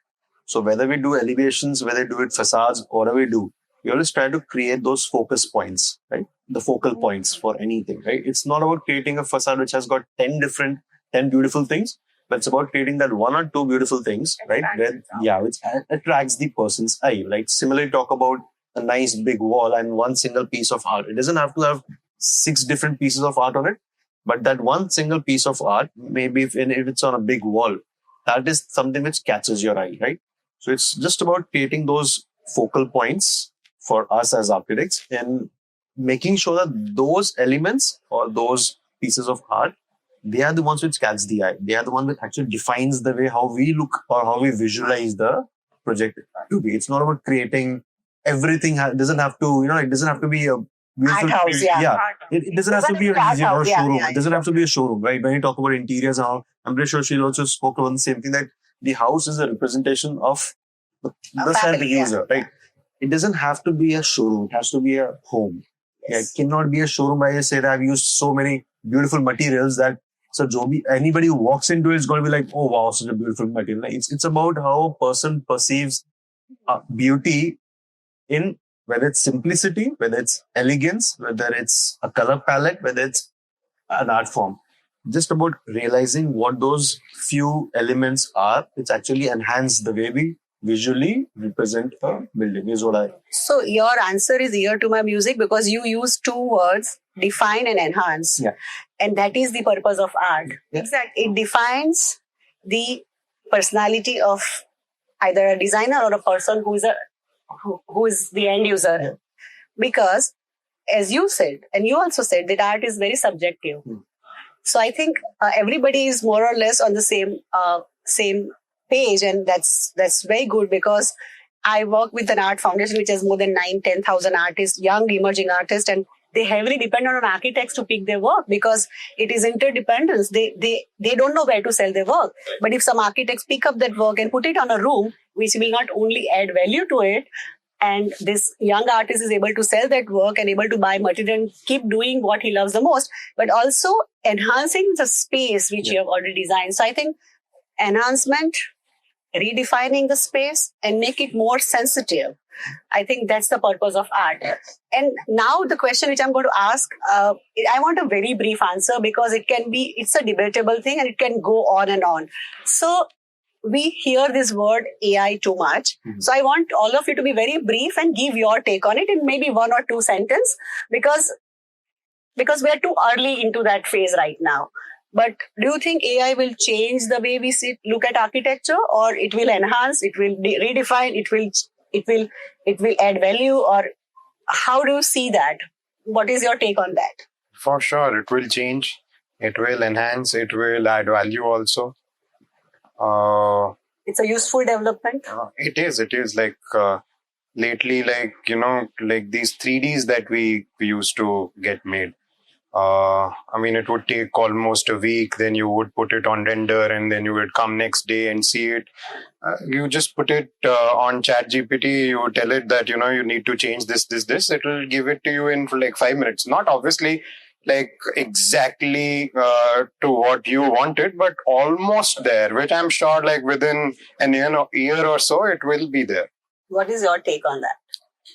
Speaker 7: So whether we do elevations, whether we do it facades, whatever we do, we always try to create those focus points, right? The focal points for anything, right? It's not about creating a facade which has got 10 beautiful things, but it's about creating that one or two beautiful things, right? Which attracts the person's eye. Like similarly, talk about a nice big wall and one single piece of art. It doesn't have to have 6 different pieces of art on it.
Speaker 1: But that one single piece of art, maybe if it's on a big wall, that is something which catches your eye, right? So it's just about creating those focal points for us as architects and making sure that those elements or those pieces of art, they are the ones which catch the eye. They are the one that actually defines the way how we look or how we visualize the project to be. It's not about creating everything. Doesn't have to, it doesn't have to be a beautiful
Speaker 3: Art house, yeah.
Speaker 1: It doesn't have to be a
Speaker 3: Art
Speaker 1: museum or a
Speaker 3: house, yeah,
Speaker 1: showroom.
Speaker 3: yeah,
Speaker 1: It doesn't have to be a showroom, right? When you talk about interiors, I'm pretty sure she also spoke about the same thing, that the house is a representation of the self user, right? It doesn't have to be a showroom. It has to be a home. Yeah, it cannot be a showroom where you say that I've used so many beautiful materials that anybody who walks into it is going to be like, oh wow, such a beautiful material. It's about how a person perceives beauty in whether it's simplicity, whether it's elegance, whether it's a color palette, whether it's an art form. Just about realizing what those few elements are, it's actually enhanced the way we visually represent a building, is what I...
Speaker 3: So your answer is ear to my music, because you use two words, define and enhance.
Speaker 1: Yeah.
Speaker 3: And that is the purpose of art.
Speaker 1: Yeah.
Speaker 3: Exactly. It defines the personality of either a designer or a person who is the end user.
Speaker 1: Yeah.
Speaker 3: Because as you said, and you also said, that art is very subjective. So I think everybody is more or less on the same page, and that's very good, because I work with an art foundation which has more than 9,000-10,000 artists, young emerging artists, and they heavily depend on architects to pick their work, because it is interdependence. They don't know where to sell their work. But if some architects pick up that work and put it on a room, which will not only add value to it, and this young artist is able to sell that work and able to buy material and keep doing what he loves the most, but also enhancing the space which you have already designed. So I think enhancement, redefining the space and make it more sensitive. I think that's the purpose of art. And now the question which I'm going to ask, I want a very brief answer, because it's a debatable thing and it can go on and on. So we hear this word AI too much. Mm-hmm. So I want all of you to be very brief and give your take on it in maybe 1 or 2 sentences, because we're too early into that phase right now. But do you think AI will change the way we look at architecture, or it will enhance, it will redefine, it will add value, or how do you see that? What is your take on that?
Speaker 8: For sure, it will change. It will enhance. It will add value also.
Speaker 3: It's a useful development.
Speaker 8: It is. Like lately, like these 3Ds that we used to get made. It would take almost a week. Then you would put it on render, and then you would come next day and see it. You just put it on ChatGPT. You tell it that you need to change this. It will give it to you in like 5 minutes. Not obviously like exactly to what you wanted, but almost there. Which I'm sure, like within an year or so, it will be there.
Speaker 3: What is your take on that?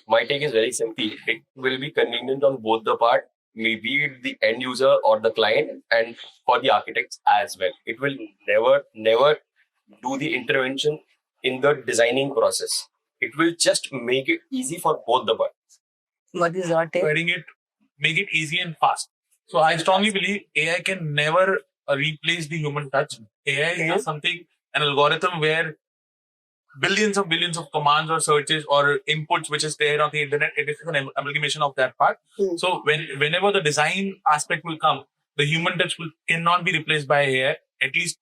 Speaker 4: My take is very simple. It will be convenient on both the part, maybe the end user or the client, and for the architects as well. It will never do the intervention in the designing process. It will just make it easy for both the parties.
Speaker 3: What is your take?
Speaker 5: Make it easy and fast. So I strongly believe AI can never replace the human touch. AI is something, an algorithm where billions of commands or searches or inputs which is there on the internet, it is an amalgamation of that part. So whenever the design aspect will come, the human touch cannot be replaced by AI. At least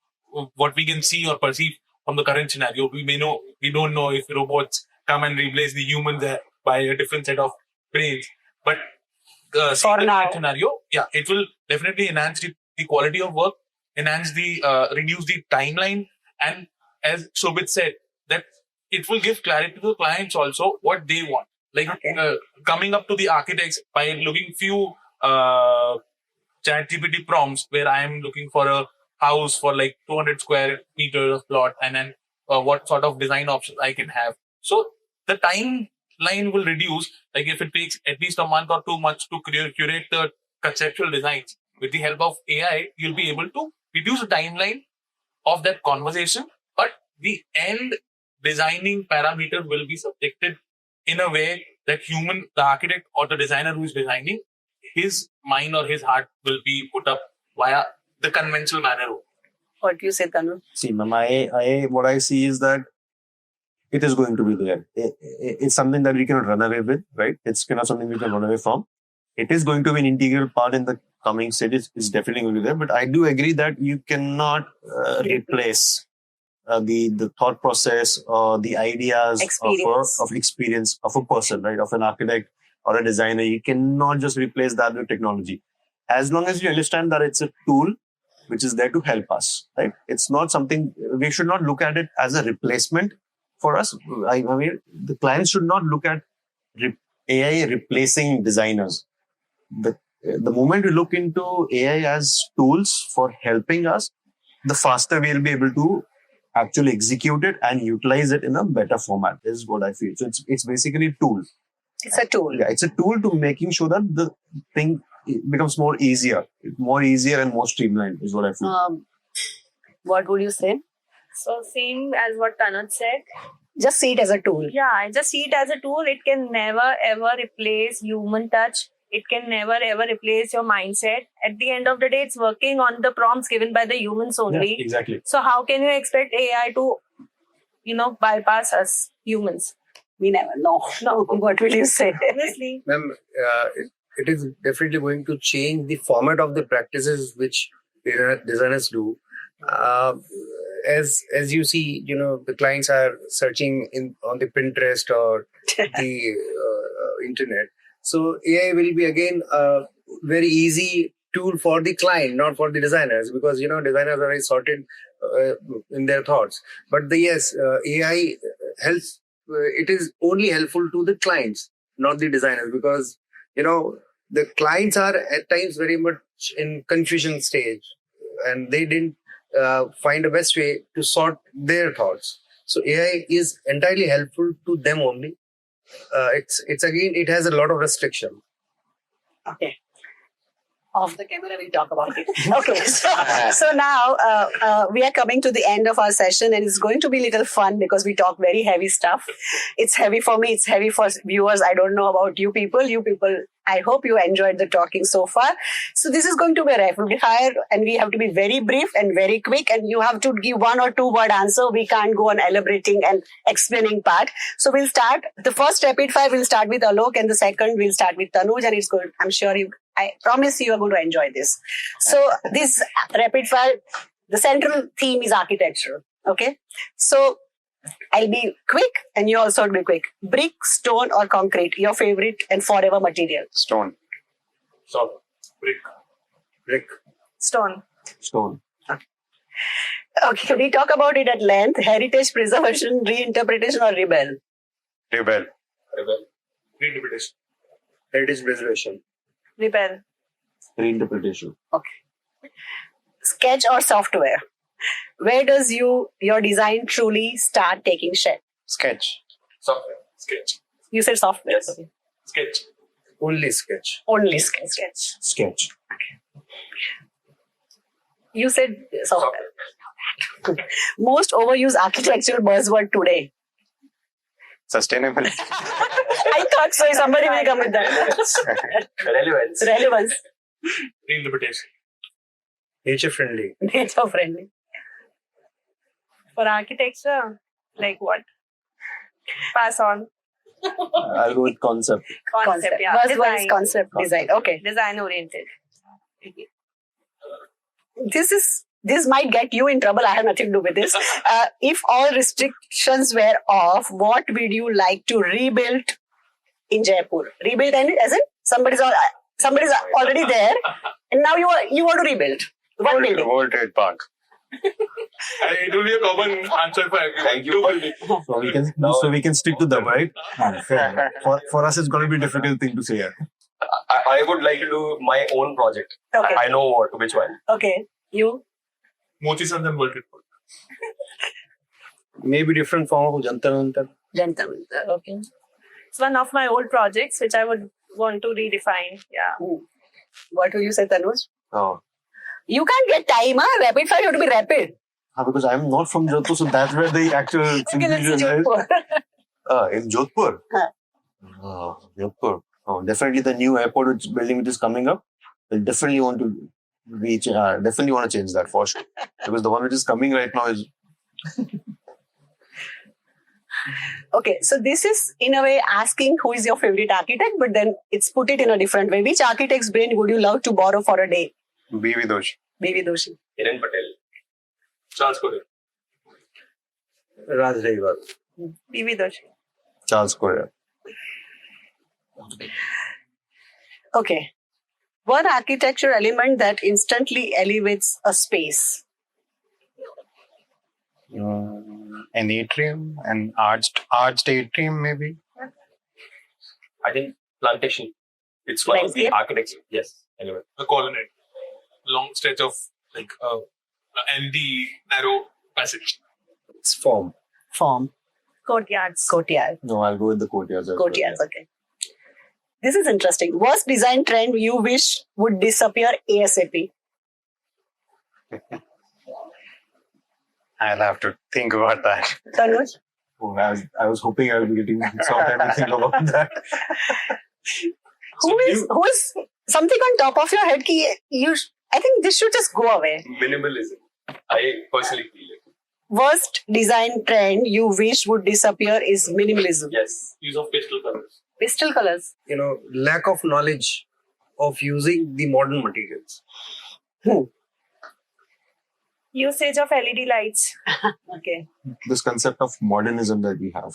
Speaker 5: what we can see or perceive from the current scenario. We don't know if robots come and replace the humans by a different set of brains. But
Speaker 3: for now,
Speaker 5: scenario, it will definitely enhance the quality of work, reduce the timeline, and as Shobit said, that it will give clarity to the clients also what they want. Like coming up to the architects by looking few ChatGPT prompts where I am looking for a house for like 200 square meters of plot, and then what sort of design options I can have. So the timeline will reduce. Like if it takes at least a month or 2 months to curate the conceptual designs, with the help of AI, you'll be able to reduce the timeline of that conversation, but the end designing parameter will be subjected in a way that the architect or the designer who is designing, his mind or his heart will be put up via the conventional manner.
Speaker 3: What do you say, Tanu?
Speaker 1: See, ma'am, what I see is that it is going to be there. It's something that we cannot run away with, right? It's not something we can run away from. It is going to be an integral part in the coming stages. It's definitely going to be there. But I do agree that you cannot replace the thought process or the ideas of experience of a person, right? Of an architect or a designer. You cannot just replace that with technology. As long as you understand that it's a tool which is there to help us, right? It's not something, we should not look at it as a replacement for us. I mean, the clients should not look at AI replacing designers. The moment we look into AI as tools for helping us, the faster we'll be able to actually execute it and utilize it in a better format, is what I feel. So it's basically a tool.
Speaker 3: It's a tool.
Speaker 1: Yeah, it's a tool to making sure that the thing becomes more easier and more streamlined, is what I feel.
Speaker 3: What would you say?
Speaker 2: So same as what Tanuj said.
Speaker 3: Just see it as a tool.
Speaker 2: Yeah, I just see it as a tool. It can never ever replace human touch. It can never ever replace your mindset. At the end of the day, it's working on the prompts given by the humans only.
Speaker 1: Yeah, exactly.
Speaker 2: So how can you expect AI to, bypass us humans?
Speaker 3: We never know. No. What will you say?
Speaker 2: Honestly.
Speaker 9: Ma'am, it is definitely going to change the format of the practices which designers do. As you see, the clients are searching on the Pinterest or the internet. So AI will be again a very easy tool for the client, not for the designers, because designers are very sorted in their thoughts. But AI helps. It is only helpful to the clients, not the designers, because the clients are at times very much in confusion stage, and they didn't find a best way to sort their thoughts. So AI is entirely helpful to them only. It has a lot of restriction.
Speaker 3: Okay. Off the camera, we'll talk about it. Okay, so now we are coming to the end of our session, and it's going to be a little fun because we talk very heavy stuff. It's heavy for me, it's heavy for viewers. I don't know about you people. I hope you enjoyed the talking so far. So this is going to be a rapid fire, and we have to be very brief and very quick, and you have to give 1 or 2 word answer. We can't go on elaborating and explaining part. So we'll start. The first rapid fire will start with Alok, and the second will start with Tanuj, and it's good. I promise you are going to enjoy this. So this rapid fire, the central theme is architecture. Okay. So I'll be quick and you also will be quick. Brick, stone or concrete, your favorite and forever material?
Speaker 8: Stone.
Speaker 5: So, brick.
Speaker 2: Stone.
Speaker 3: Okay, we talk about it at length. Heritage preservation, reinterpretation or rebel?
Speaker 8: Rebel.
Speaker 5: Reinterpretation.
Speaker 9: Heritage preservation.
Speaker 2: Rebel.
Speaker 1: Reinterpretation.
Speaker 3: Okay. Sketch or software? Where does your design truly start taking shape?
Speaker 8: Sketch.
Speaker 5: Software. Sketch.
Speaker 3: You said software.
Speaker 5: Yes.
Speaker 3: Okay.
Speaker 5: Sketch.
Speaker 9: Only sketch.
Speaker 3: Only sketch.
Speaker 1: Sketch.
Speaker 3: You said software. Most overused architectural buzzword today?
Speaker 8: Sustainability.
Speaker 3: I thought so. Somebody will come with that. Relevance.
Speaker 5: Reinterpretation.
Speaker 9: Nature friendly.
Speaker 3: Nature friendly.
Speaker 2: For architecture, like what? Pass on.
Speaker 1: I'll go with concept.
Speaker 2: Concept, yeah.
Speaker 3: Buzzword is concept design. Okay.
Speaker 2: Design oriented.
Speaker 3: This might get you in trouble. I have nothing to do with this. If all restrictions were off, what would you like to rebuild in Jaipur? Rebuild as in somebody's already there, and now you want to rebuild. What building?
Speaker 8: World Trade Park.
Speaker 5: It will be a common answer for everyone.
Speaker 8: Thank you.
Speaker 1: So we can stick to them, right? Fair. For us, it's going to be a difficult thing to say here.
Speaker 4: I would like to do my own project.
Speaker 3: Okay.
Speaker 4: I know which one.
Speaker 3: Okay. You?
Speaker 5: Mochi Sandhan World Trade Park.
Speaker 9: Maybe different form of Jantar.
Speaker 3: Okay.
Speaker 2: It's one of my old projects which I would want to redefine. Yeah.
Speaker 3: What will you say, Tanuj?
Speaker 1: Oh.
Speaker 3: You can't get time, huh? Rapid fire, you have to be rapid.
Speaker 1: Because I'm not from Jaipur, so that's where the actual
Speaker 3: Okay, let's see Jaipur.
Speaker 1: in Jodhpur. Jaipur. Oh, definitely the new airport building which is coming up. I definitely want to
Speaker 7: we definitely want to change that for sure. Because the one which is coming right now is
Speaker 3: Okay, so this is in a way asking who is your favorite architect, but then it's put it in a different way. Which architect's brain would you love to borrow for a day?
Speaker 8: B.V. Doshi.
Speaker 3: B.V. Doshi.
Speaker 4: Hiren Patel.
Speaker 5: Charles Correa.
Speaker 9: Raj Raiwal.
Speaker 2: B.V. Doshi.
Speaker 7: Charles Correa.
Speaker 3: Okay. One architecture element that instantly elevates a space.
Speaker 8: An atrium, an arched atrium, maybe.
Speaker 4: I think plantation. It's one of the
Speaker 3: Landscape?
Speaker 4: architects. Yes. Anyway.
Speaker 5: A colonnade. Long stretch of like empty, narrow passage.
Speaker 9: It's form.
Speaker 3: Form.
Speaker 2: Courtyards.
Speaker 3: Courtyard.
Speaker 7: No, I'll go with the courtyards. as well.
Speaker 3: Courtyards, okay. This is interesting. Worst design trend you wish would disappear ASAP?
Speaker 8: I'll have to think about that.
Speaker 3: Tanuj?
Speaker 7: Oh, I was hoping I would be getting some time to think about that.
Speaker 3: Who is something on top of your head? I think this should just go away.
Speaker 4: Minimalism. I personally feel it.
Speaker 3: Worst design trend you wish would disappear is minimalism.
Speaker 4: Yes.
Speaker 5: Use of pastel colors.
Speaker 3: Pastel colors.
Speaker 9: Lack of knowledge of using the modern materials.
Speaker 2: Usage of LED lights.
Speaker 3: Okay.
Speaker 7: This concept of modernism that we have.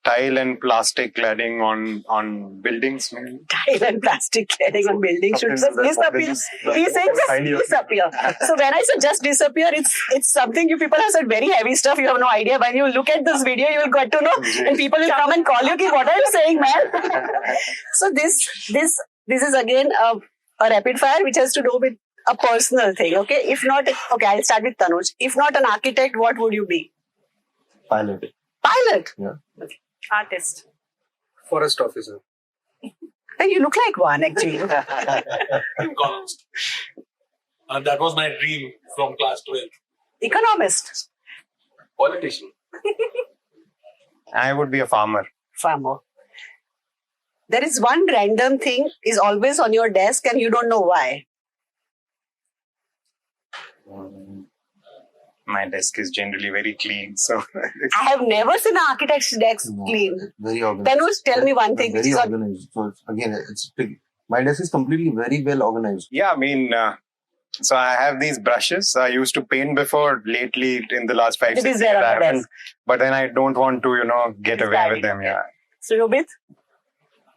Speaker 8: Tile and plastic cladding on buildings, maybe.
Speaker 3: Tile and plastic cladding on buildings should just disappear. He said just disappear. So when I said just disappear, it's something you people have said very heavy stuff. You have no idea. When you look at this video, you will get to know, and people will come and call you. Ki, what are you saying, man? So this is again a rapid fire which has to do with a personal thing. Okay, if not, okay, I'll start with Tanuj. If not an architect, what would you be?
Speaker 7: Pilot.
Speaker 3: Pilot.
Speaker 7: Yeah.
Speaker 2: Artist.
Speaker 9: Forest officer.
Speaker 3: And you look like one actually.
Speaker 5: Economist. And that was my dream from class 12.
Speaker 3: Economist.
Speaker 4: Politician.
Speaker 8: I would be a farmer.
Speaker 3: Farmer. There is one random thing is always on your desk and you don't know why.
Speaker 8: My desk is generally very clean, so
Speaker 3: I have never seen an architect's desk clean.
Speaker 7: Very organized.
Speaker 3: Tanuj, tell me one thing.
Speaker 7: Very organized. So again, my desk is completely very well organized.
Speaker 8: yeah, I mean, so I have these brushes. I used to paint before. Lately, in the last 5
Speaker 3: It is
Speaker 8: 6
Speaker 3: there
Speaker 8: years,
Speaker 3: on
Speaker 8: I
Speaker 3: the
Speaker 8: haven't.
Speaker 3: desk.
Speaker 8: But then I don't want to, get away
Speaker 3: Right.
Speaker 8: with them. Yeah.
Speaker 3: So, Robit?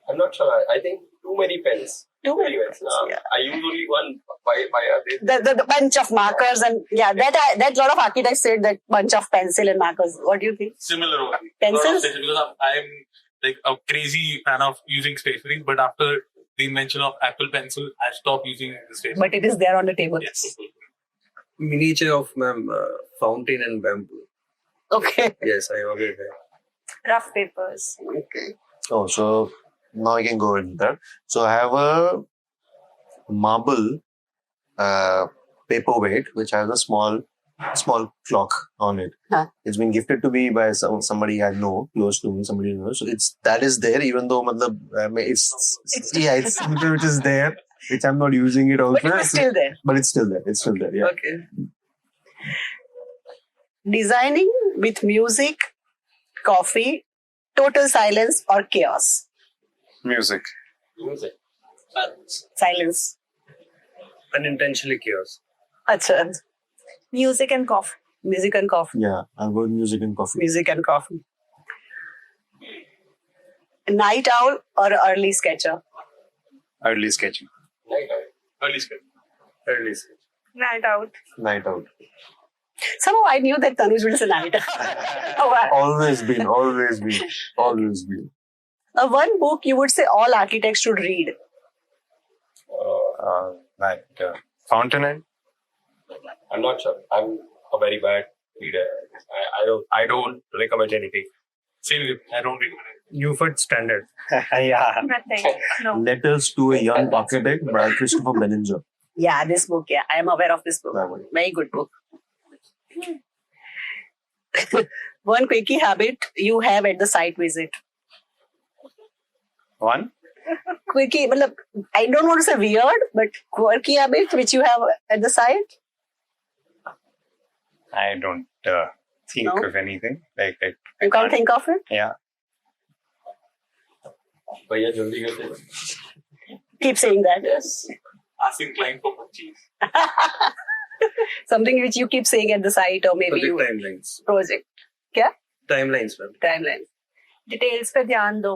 Speaker 4: I'm not sure. I think too many pens.
Speaker 3: Too many
Speaker 4: pens.
Speaker 3: yeah.
Speaker 4: I use only one. Why are they?
Speaker 3: The bunch of markers and that lot of architects said that bunch of pencil and markers. What do you think?
Speaker 5: Similar only.
Speaker 3: Pencils?
Speaker 5: Because I'm like a crazy fan of using stationery, but after the invention of Apple Pencil, I stopped using the stationery.
Speaker 3: But it is there on the table.
Speaker 5: Yes.
Speaker 9: Miniature of fountain and bamboo.
Speaker 3: Okay.
Speaker 9: Yes, I already have.
Speaker 2: Rough papers.
Speaker 3: Okay.
Speaker 7: Oh, so now I can go into that. So I have a marble paperweight which has a small clock on it.
Speaker 3: Huh.
Speaker 7: It's been gifted to me by somebody I know, close to me, somebody I know. So that is there, even though it's something which is there, which I'm not using it also.
Speaker 3: But it is still there.
Speaker 7: But it's still there. It's still there. Yeah.
Speaker 3: Okay. Designing with music, coffee, total silence or chaos?
Speaker 8: Music.
Speaker 4: Music.
Speaker 3: Silence.
Speaker 9: Unintentionally chaos.
Speaker 3: Acha.
Speaker 2: Music and coffee.
Speaker 3: Music and coffee.
Speaker 7: Yeah, I'll go with music and coffee.
Speaker 3: Music and coffee. Night owl or early sketcher?
Speaker 8: Early sketching.
Speaker 4: Night owl.
Speaker 5: Early sketch.
Speaker 9: Early stage.
Speaker 2: Night out.
Speaker 7: Night out.
Speaker 3: Somehow I knew that Tanuj will say night owl. Oh, wow.
Speaker 7: Always been.
Speaker 3: One book you would say all architects should read.
Speaker 8: Like Fountainhead.
Speaker 4: I'm not sure. I'm a very bad reader. I don't recommend anything.
Speaker 5: Same with I don't recommend it.
Speaker 9: Uford Standard.
Speaker 8: Yeah.
Speaker 2: Nothing. No.
Speaker 7: Letters to a Young Architect by Christopher Benninger.
Speaker 3: Yeah, this book. Yeah, I am aware of this book.
Speaker 7: That one.
Speaker 3: Very good book. One quickie habit you have at the site visit.
Speaker 8: One.
Speaker 3: quirky, matlab, I don't want to say weird, but quirky a bit, which you have at the side?
Speaker 8: I don't think
Speaker 3: No?
Speaker 8: of anything. Like,
Speaker 3: You can't think of it?
Speaker 8: yeah.
Speaker 4: भैया जल्दी करते हैं.
Speaker 3: Keep saying that.
Speaker 5: Asking client for cheese.
Speaker 3: Something which you keep saying at the site or maybe
Speaker 9: Project
Speaker 3: you
Speaker 9: timelines.
Speaker 3: project. क्या?
Speaker 9: Timelines, ma'am.
Speaker 3: Timelines.
Speaker 2: Details पे ध्यान दो.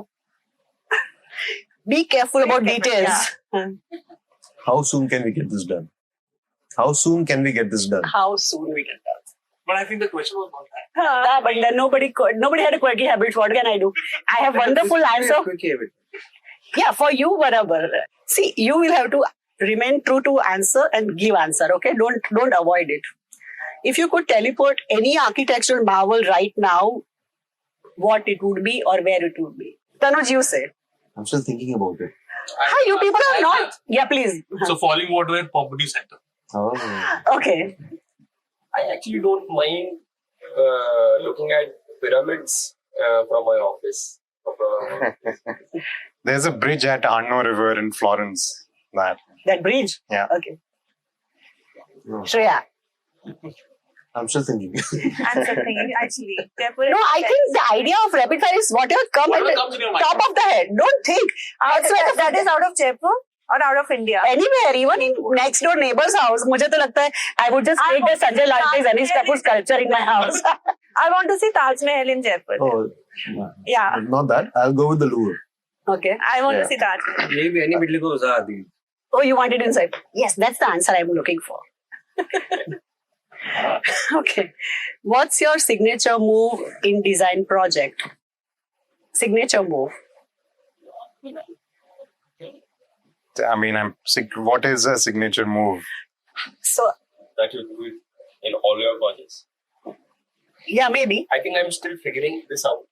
Speaker 3: Be careful about
Speaker 2: careful,
Speaker 3: details.
Speaker 7: How soon can we get this done? How soon can we get this done?
Speaker 3: How soon we get that?
Speaker 5: But I think the question was not that.
Speaker 3: Ah, but then nobody had a quirky habit. What can I do? I have wonderful answer.
Speaker 9: Quirky habit.
Speaker 3: Yeah, for you, whatever. See, you will have to remain true to answer and give answer. Okay, don't avoid it. If you could teleport any architectural marvel right now, what it would be or where it would be? Tanuj, you say.
Speaker 7: I'm still thinking about it.
Speaker 3: Hi, you people are not. Yeah, please.
Speaker 5: So falling water at property center.
Speaker 7: Oh.
Speaker 3: Okay.
Speaker 4: I actually don't mind looking at pyramids from my office.
Speaker 8: There's a bridge at Arno River in Florence.
Speaker 3: That bridge?
Speaker 8: Yeah.
Speaker 3: Okay. Shreya.
Speaker 7: I'm still thinking.
Speaker 2: I'm still thinking, actually. Jaipur
Speaker 3: No, I think the idea of rapid fire is whatever
Speaker 5: Whatever comes in your mind.
Speaker 3: top of the head. Don't think. That's why
Speaker 2: that is out of Jaipur or out of India?
Speaker 3: anywhere, even in next door neighbor's house, मुझे तो लगता है I would just take the Sanjay Lalte's Anish Kapoor sculpture in my house.
Speaker 2: I want to see Taj Mahal in Jaipur.
Speaker 7: Oh,
Speaker 2: Yeah.
Speaker 7: not that. I'll go with the Louvre.
Speaker 3: Okay.
Speaker 2: I want
Speaker 7: Yeah.
Speaker 2: to see Taj Mahal.
Speaker 9: ये भी any बिल्ली को उजा आती है.
Speaker 3: Oh, you want it inside? Yes, that's the answer I'm looking for. Okay. What's your signature move in design project? Signature move.
Speaker 8: I mean, what is a signature move?
Speaker 3: So,
Speaker 4: That you do it in all your projects.
Speaker 3: yeah, maybe.
Speaker 4: I think I'm still figuring this out.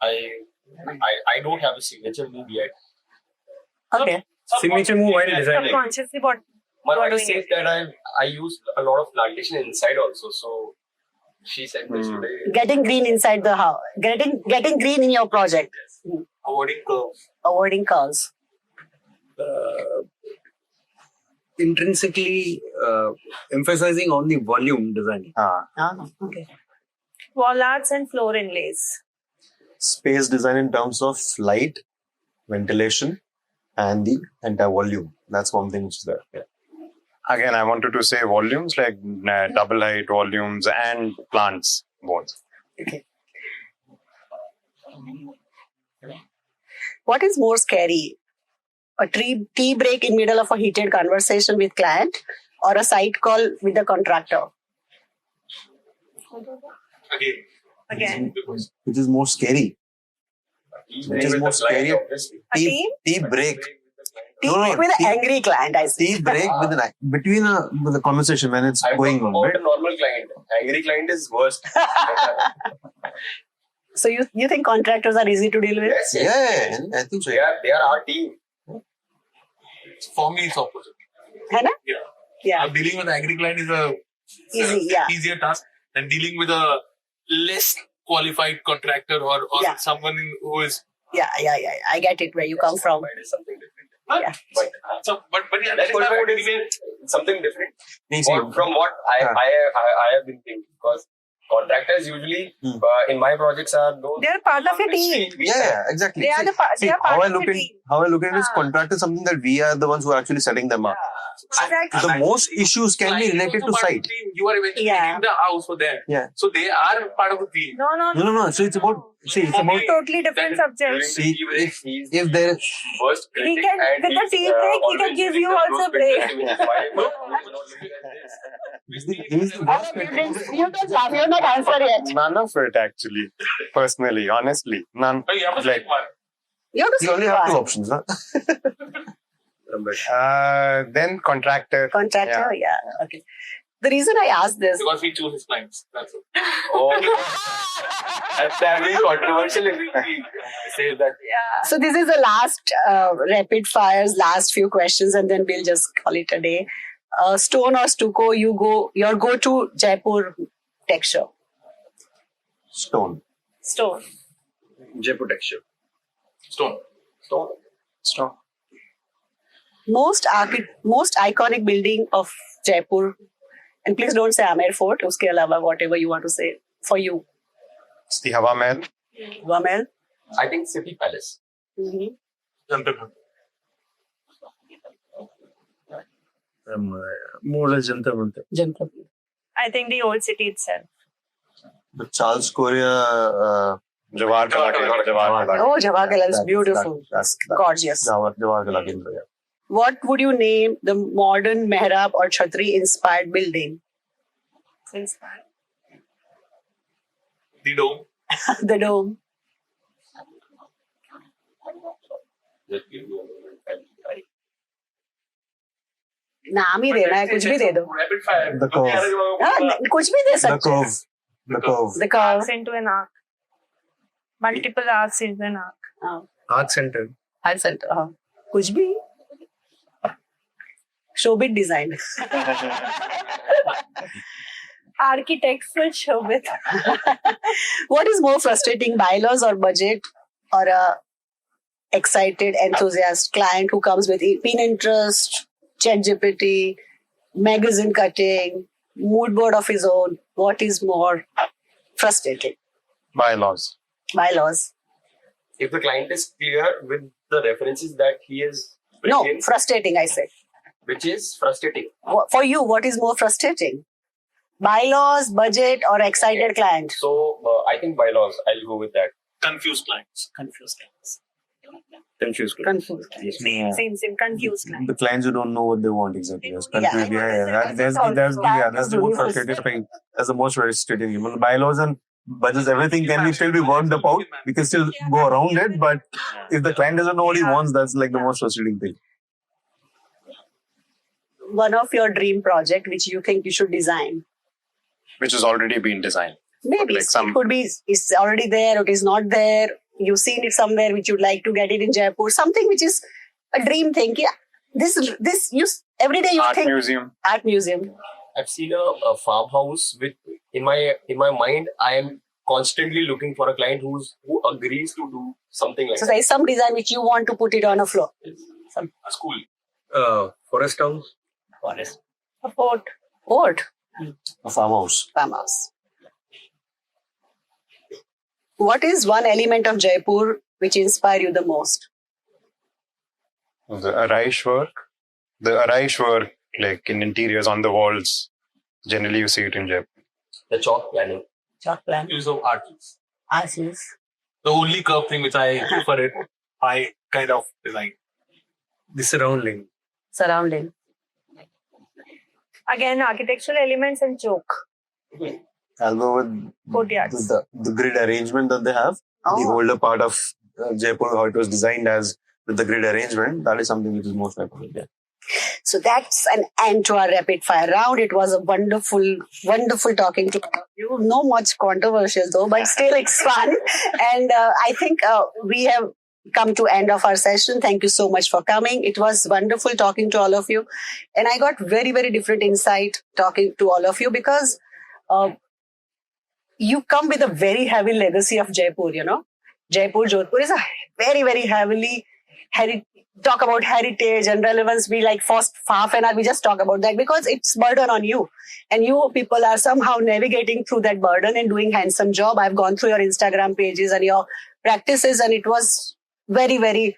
Speaker 4: I don't have a signature move yet.
Speaker 3: Okay.
Speaker 9: Signature move while designing.
Speaker 2: Subconsciously, what?
Speaker 4: My
Speaker 2: What
Speaker 4: wife
Speaker 2: doing
Speaker 4: says that I use a lot of plantation inside also. So she said this today.
Speaker 3: Getting green inside the house. Getting green in your project.
Speaker 4: Avoiding curves.
Speaker 3: Avoiding curves.
Speaker 9: Intrinsically emphasizing on the volume design.
Speaker 3: Okay.
Speaker 2: Wall arts and floor inlays.
Speaker 7: Space design in terms of light, ventilation, and the entire volume. That's one thing which is there. Yeah.
Speaker 8: Again, I wanted to say volumes, like double height volumes and plants both.
Speaker 3: Okay. What is more scary? A tea break in middle of a heated conversation with client or a site call with the contractor?
Speaker 2: Again.
Speaker 7: Which is more scary? Which is more scary?
Speaker 2: A team?
Speaker 7: Tea break.
Speaker 3: Tea break with an angry client, I see.
Speaker 7: Tea break with with the conversation when it's
Speaker 4: I'm
Speaker 7: going
Speaker 4: talking
Speaker 7: on.
Speaker 4: about
Speaker 7: Right?
Speaker 4: a normal client. Angry client is worst.
Speaker 3: So you think contractors are easy to deal with?
Speaker 4: Yes, yes.
Speaker 7: Yeah, I think so.
Speaker 4: They are our team.
Speaker 5: For me, it's opposite.
Speaker 3: है ना?
Speaker 5: Yeah.
Speaker 3: Yeah.
Speaker 5: Dealing with an angry client is a
Speaker 3: Easy, yeah.
Speaker 5: easier task than dealing with a less qualified contractor or
Speaker 3: Yeah.
Speaker 5: someone who is.
Speaker 3: Yeah. I get it where you come from.
Speaker 4: It is something different.
Speaker 3: Yeah.
Speaker 5: But yeah,
Speaker 4: That
Speaker 5: that is my
Speaker 4: qualified
Speaker 5: motivation.
Speaker 4: is something different.
Speaker 7: Easy.
Speaker 4: From what I have been thinking, because contractors usually in my projects are those.
Speaker 2: They're part of a team.
Speaker 7: Yeah, exactly.
Speaker 2: They are
Speaker 7: See,
Speaker 2: the part.
Speaker 7: see,
Speaker 2: They are
Speaker 7: how
Speaker 2: part
Speaker 7: I
Speaker 2: of
Speaker 7: look
Speaker 2: the
Speaker 7: at
Speaker 2: team.
Speaker 7: how I look at it is contract is something that we are the ones who are actually setting them up.
Speaker 2: Exactly.
Speaker 7: The most issues can be
Speaker 5: Client is
Speaker 7: related
Speaker 5: also
Speaker 7: to
Speaker 5: part of
Speaker 7: site.
Speaker 5: the team. You are eventually
Speaker 3: Yeah.
Speaker 5: making the house for them.
Speaker 7: Yeah.
Speaker 5: So they are part of the team.
Speaker 2: No.
Speaker 7: So it's about it's
Speaker 5: For
Speaker 7: about
Speaker 5: me,
Speaker 2: Totally different
Speaker 5: that-
Speaker 2: subjects.
Speaker 7: see if there is
Speaker 4: Worst
Speaker 2: He
Speaker 4: critic
Speaker 2: can-
Speaker 4: and
Speaker 2: with the
Speaker 4: he's,
Speaker 2: tea break, he can
Speaker 4: always
Speaker 2: give
Speaker 4: doing
Speaker 2: you
Speaker 4: the
Speaker 2: also
Speaker 4: close
Speaker 2: break.
Speaker 4: criticism, which is why we're not looking at this.
Speaker 7: he's the worst critic.
Speaker 3: You don't laugh. You're not answer yet.
Speaker 8: None of it, actually. Personally, honestly, none.
Speaker 5: Oh, you have to
Speaker 8: Like,
Speaker 5: pick one.
Speaker 3: You have to
Speaker 7: You only
Speaker 3: say
Speaker 7: have two
Speaker 3: why.
Speaker 7: options, huh?
Speaker 8: then contractor.
Speaker 3: Contractor, yeah. Okay. The reason I asked this,
Speaker 5: Because we choose his clients. That's it.
Speaker 4: That's very controversial if we say that.
Speaker 3: so this is the last rapid fires, last few questions, and then we'll just call it a day. Stone or stucco, your go-to Jaipur texture.
Speaker 7: Stone.
Speaker 2: Stone.
Speaker 9: Jaipur texture.
Speaker 5: Stone.
Speaker 8: Stop.
Speaker 3: Most iconic building of Jaipur, and please don't say Amer Fort, uske alawa whatever you want to say for you.
Speaker 8: It's the Hawa Mahal.
Speaker 3: Wamel?
Speaker 4: I think City Palace.
Speaker 3: Mm-hmm.
Speaker 5: Jantar Ghar.
Speaker 9: More or less Jantar Mantar.
Speaker 2: I think the old city itself.
Speaker 7: The Charles Korea.
Speaker 8: Jawahar Kala Kendra.
Speaker 3: Oh, Jaquar Bath is beautiful.
Speaker 7: That's
Speaker 3: Gorgeous.
Speaker 7: Jawahar Kala Kendra, yeah.
Speaker 3: What would you name the modern mehrab or chhatri inspired building?
Speaker 2: Inspired.
Speaker 5: The dome.
Speaker 3: The dome. नाम ही देना है कुछ भी दे दो
Speaker 5: Rapid fire.
Speaker 7: The curve.
Speaker 3: हाँ, कुछ भी दे
Speaker 7: The
Speaker 3: सकते हैं.
Speaker 7: curve. The curve.
Speaker 3: The curve.
Speaker 2: Arcs into an arc. Multiple arcs into an arc.
Speaker 3: हाँ,
Speaker 9: Art Center.
Speaker 3: हर सेंटर हाँ कुछ भी शोभित design.
Speaker 2: Architects will show with.
Speaker 3: What is more frustrating, bylaws or budget, or a excited enthusiast client who comes with Pinterest, ChatGPT, magazine cutting, mood board of his own? What is more frustrating?
Speaker 8: Bylaws.
Speaker 3: Bylaws.
Speaker 4: If the client is clear with the references that he is
Speaker 3: No,
Speaker 4: bringing,
Speaker 3: frustrating, I said.
Speaker 4: which is frustrating.
Speaker 3: For you, what is more frustrating? Bylaws, budget, or excited client?
Speaker 4: So I think bylaws. I'll go with that.
Speaker 5: Confused clients.
Speaker 3: Confused clients.
Speaker 9: Confused.
Speaker 3: Confused.
Speaker 2: Same. Confused clients.
Speaker 7: The clients who don't know what they want exactly. Yes,
Speaker 3: Yeah.
Speaker 7: confused. Yeah. That's the most frustrating thing. That's the most frustrating thing. Well, bylaws and budgets, everything can be still be worked out. We can still go around it, but if the client doesn't know what he wants, that's like the most frustrating thing.
Speaker 3: One of your dream project which you think you should design.
Speaker 8: Which has already been designed.
Speaker 3: Maybe
Speaker 8: Like some-
Speaker 3: it could be it's already there, it is not there. You've seen it somewhere which you'd like to get it in Jaipur. Something which is a dream thing. Yeah, this you every day you
Speaker 8: Art
Speaker 3: think
Speaker 8: museum.
Speaker 3: art museum.
Speaker 4: I've seen a farmhouse with in my mind. I am constantly looking for a client who agrees to do something like
Speaker 3: So
Speaker 4: that.
Speaker 3: there is some design which you want to put it on a floor.
Speaker 4: A school.
Speaker 9: Forest House.
Speaker 4: Forest.
Speaker 2: A fort.
Speaker 3: Fort,
Speaker 7: A farmhouse.
Speaker 3: farmhouse. What is one element of Jaipur which inspire you the most?
Speaker 8: The Araish work. The Araish work, like in interiors on the walls. Generally, you see it in Jaipur.
Speaker 4: The chalk planning.
Speaker 3: Chalk plan.
Speaker 5: Use of arches.
Speaker 3: Arches.
Speaker 5: The only curve thing which I prefer it, I kind of design.
Speaker 9: The surrounding.
Speaker 3: Surrounding.
Speaker 2: Again, architectural elements and choke.
Speaker 7: I'll go with
Speaker 2: Courtyards.
Speaker 7: the grid arrangement that they have. The
Speaker 3: Oh,
Speaker 7: older part of Jaipur, how it was designed as with the grid arrangement, that is something which is most iconic. Yeah.
Speaker 3: so that's an end to our rapid fire round. It was a wonderful talking to all of you. No much controversial though, but still it's fun. And I think we have come to end of our session. Thank you so much for coming. It was wonderful talking to all of you. And I got very, very different insight talking to all of you because you come with a very heavy legacy of Jaipur, you know. Jaipur, Jodhpur is a very, very heavily talk about heritage and relevance. We like first half an hour, we just talk about that because it's burden on you. And you people are somehow navigating through that burden and doing handsome job. I've gone through your Instagram pages and your practices and it was very, very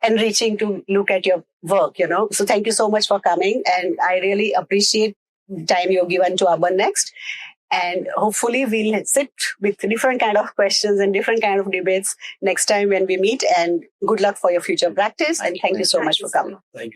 Speaker 3: enriching to look at your work, you know. So thank you so much for coming. And I really appreciate the time you've given to Urban Next. And hopefully we'll sit with different kind of questions and different kind of debates next time when we meet. And good luck for your future practice. And thank you so much for coming.
Speaker 9: Thank you.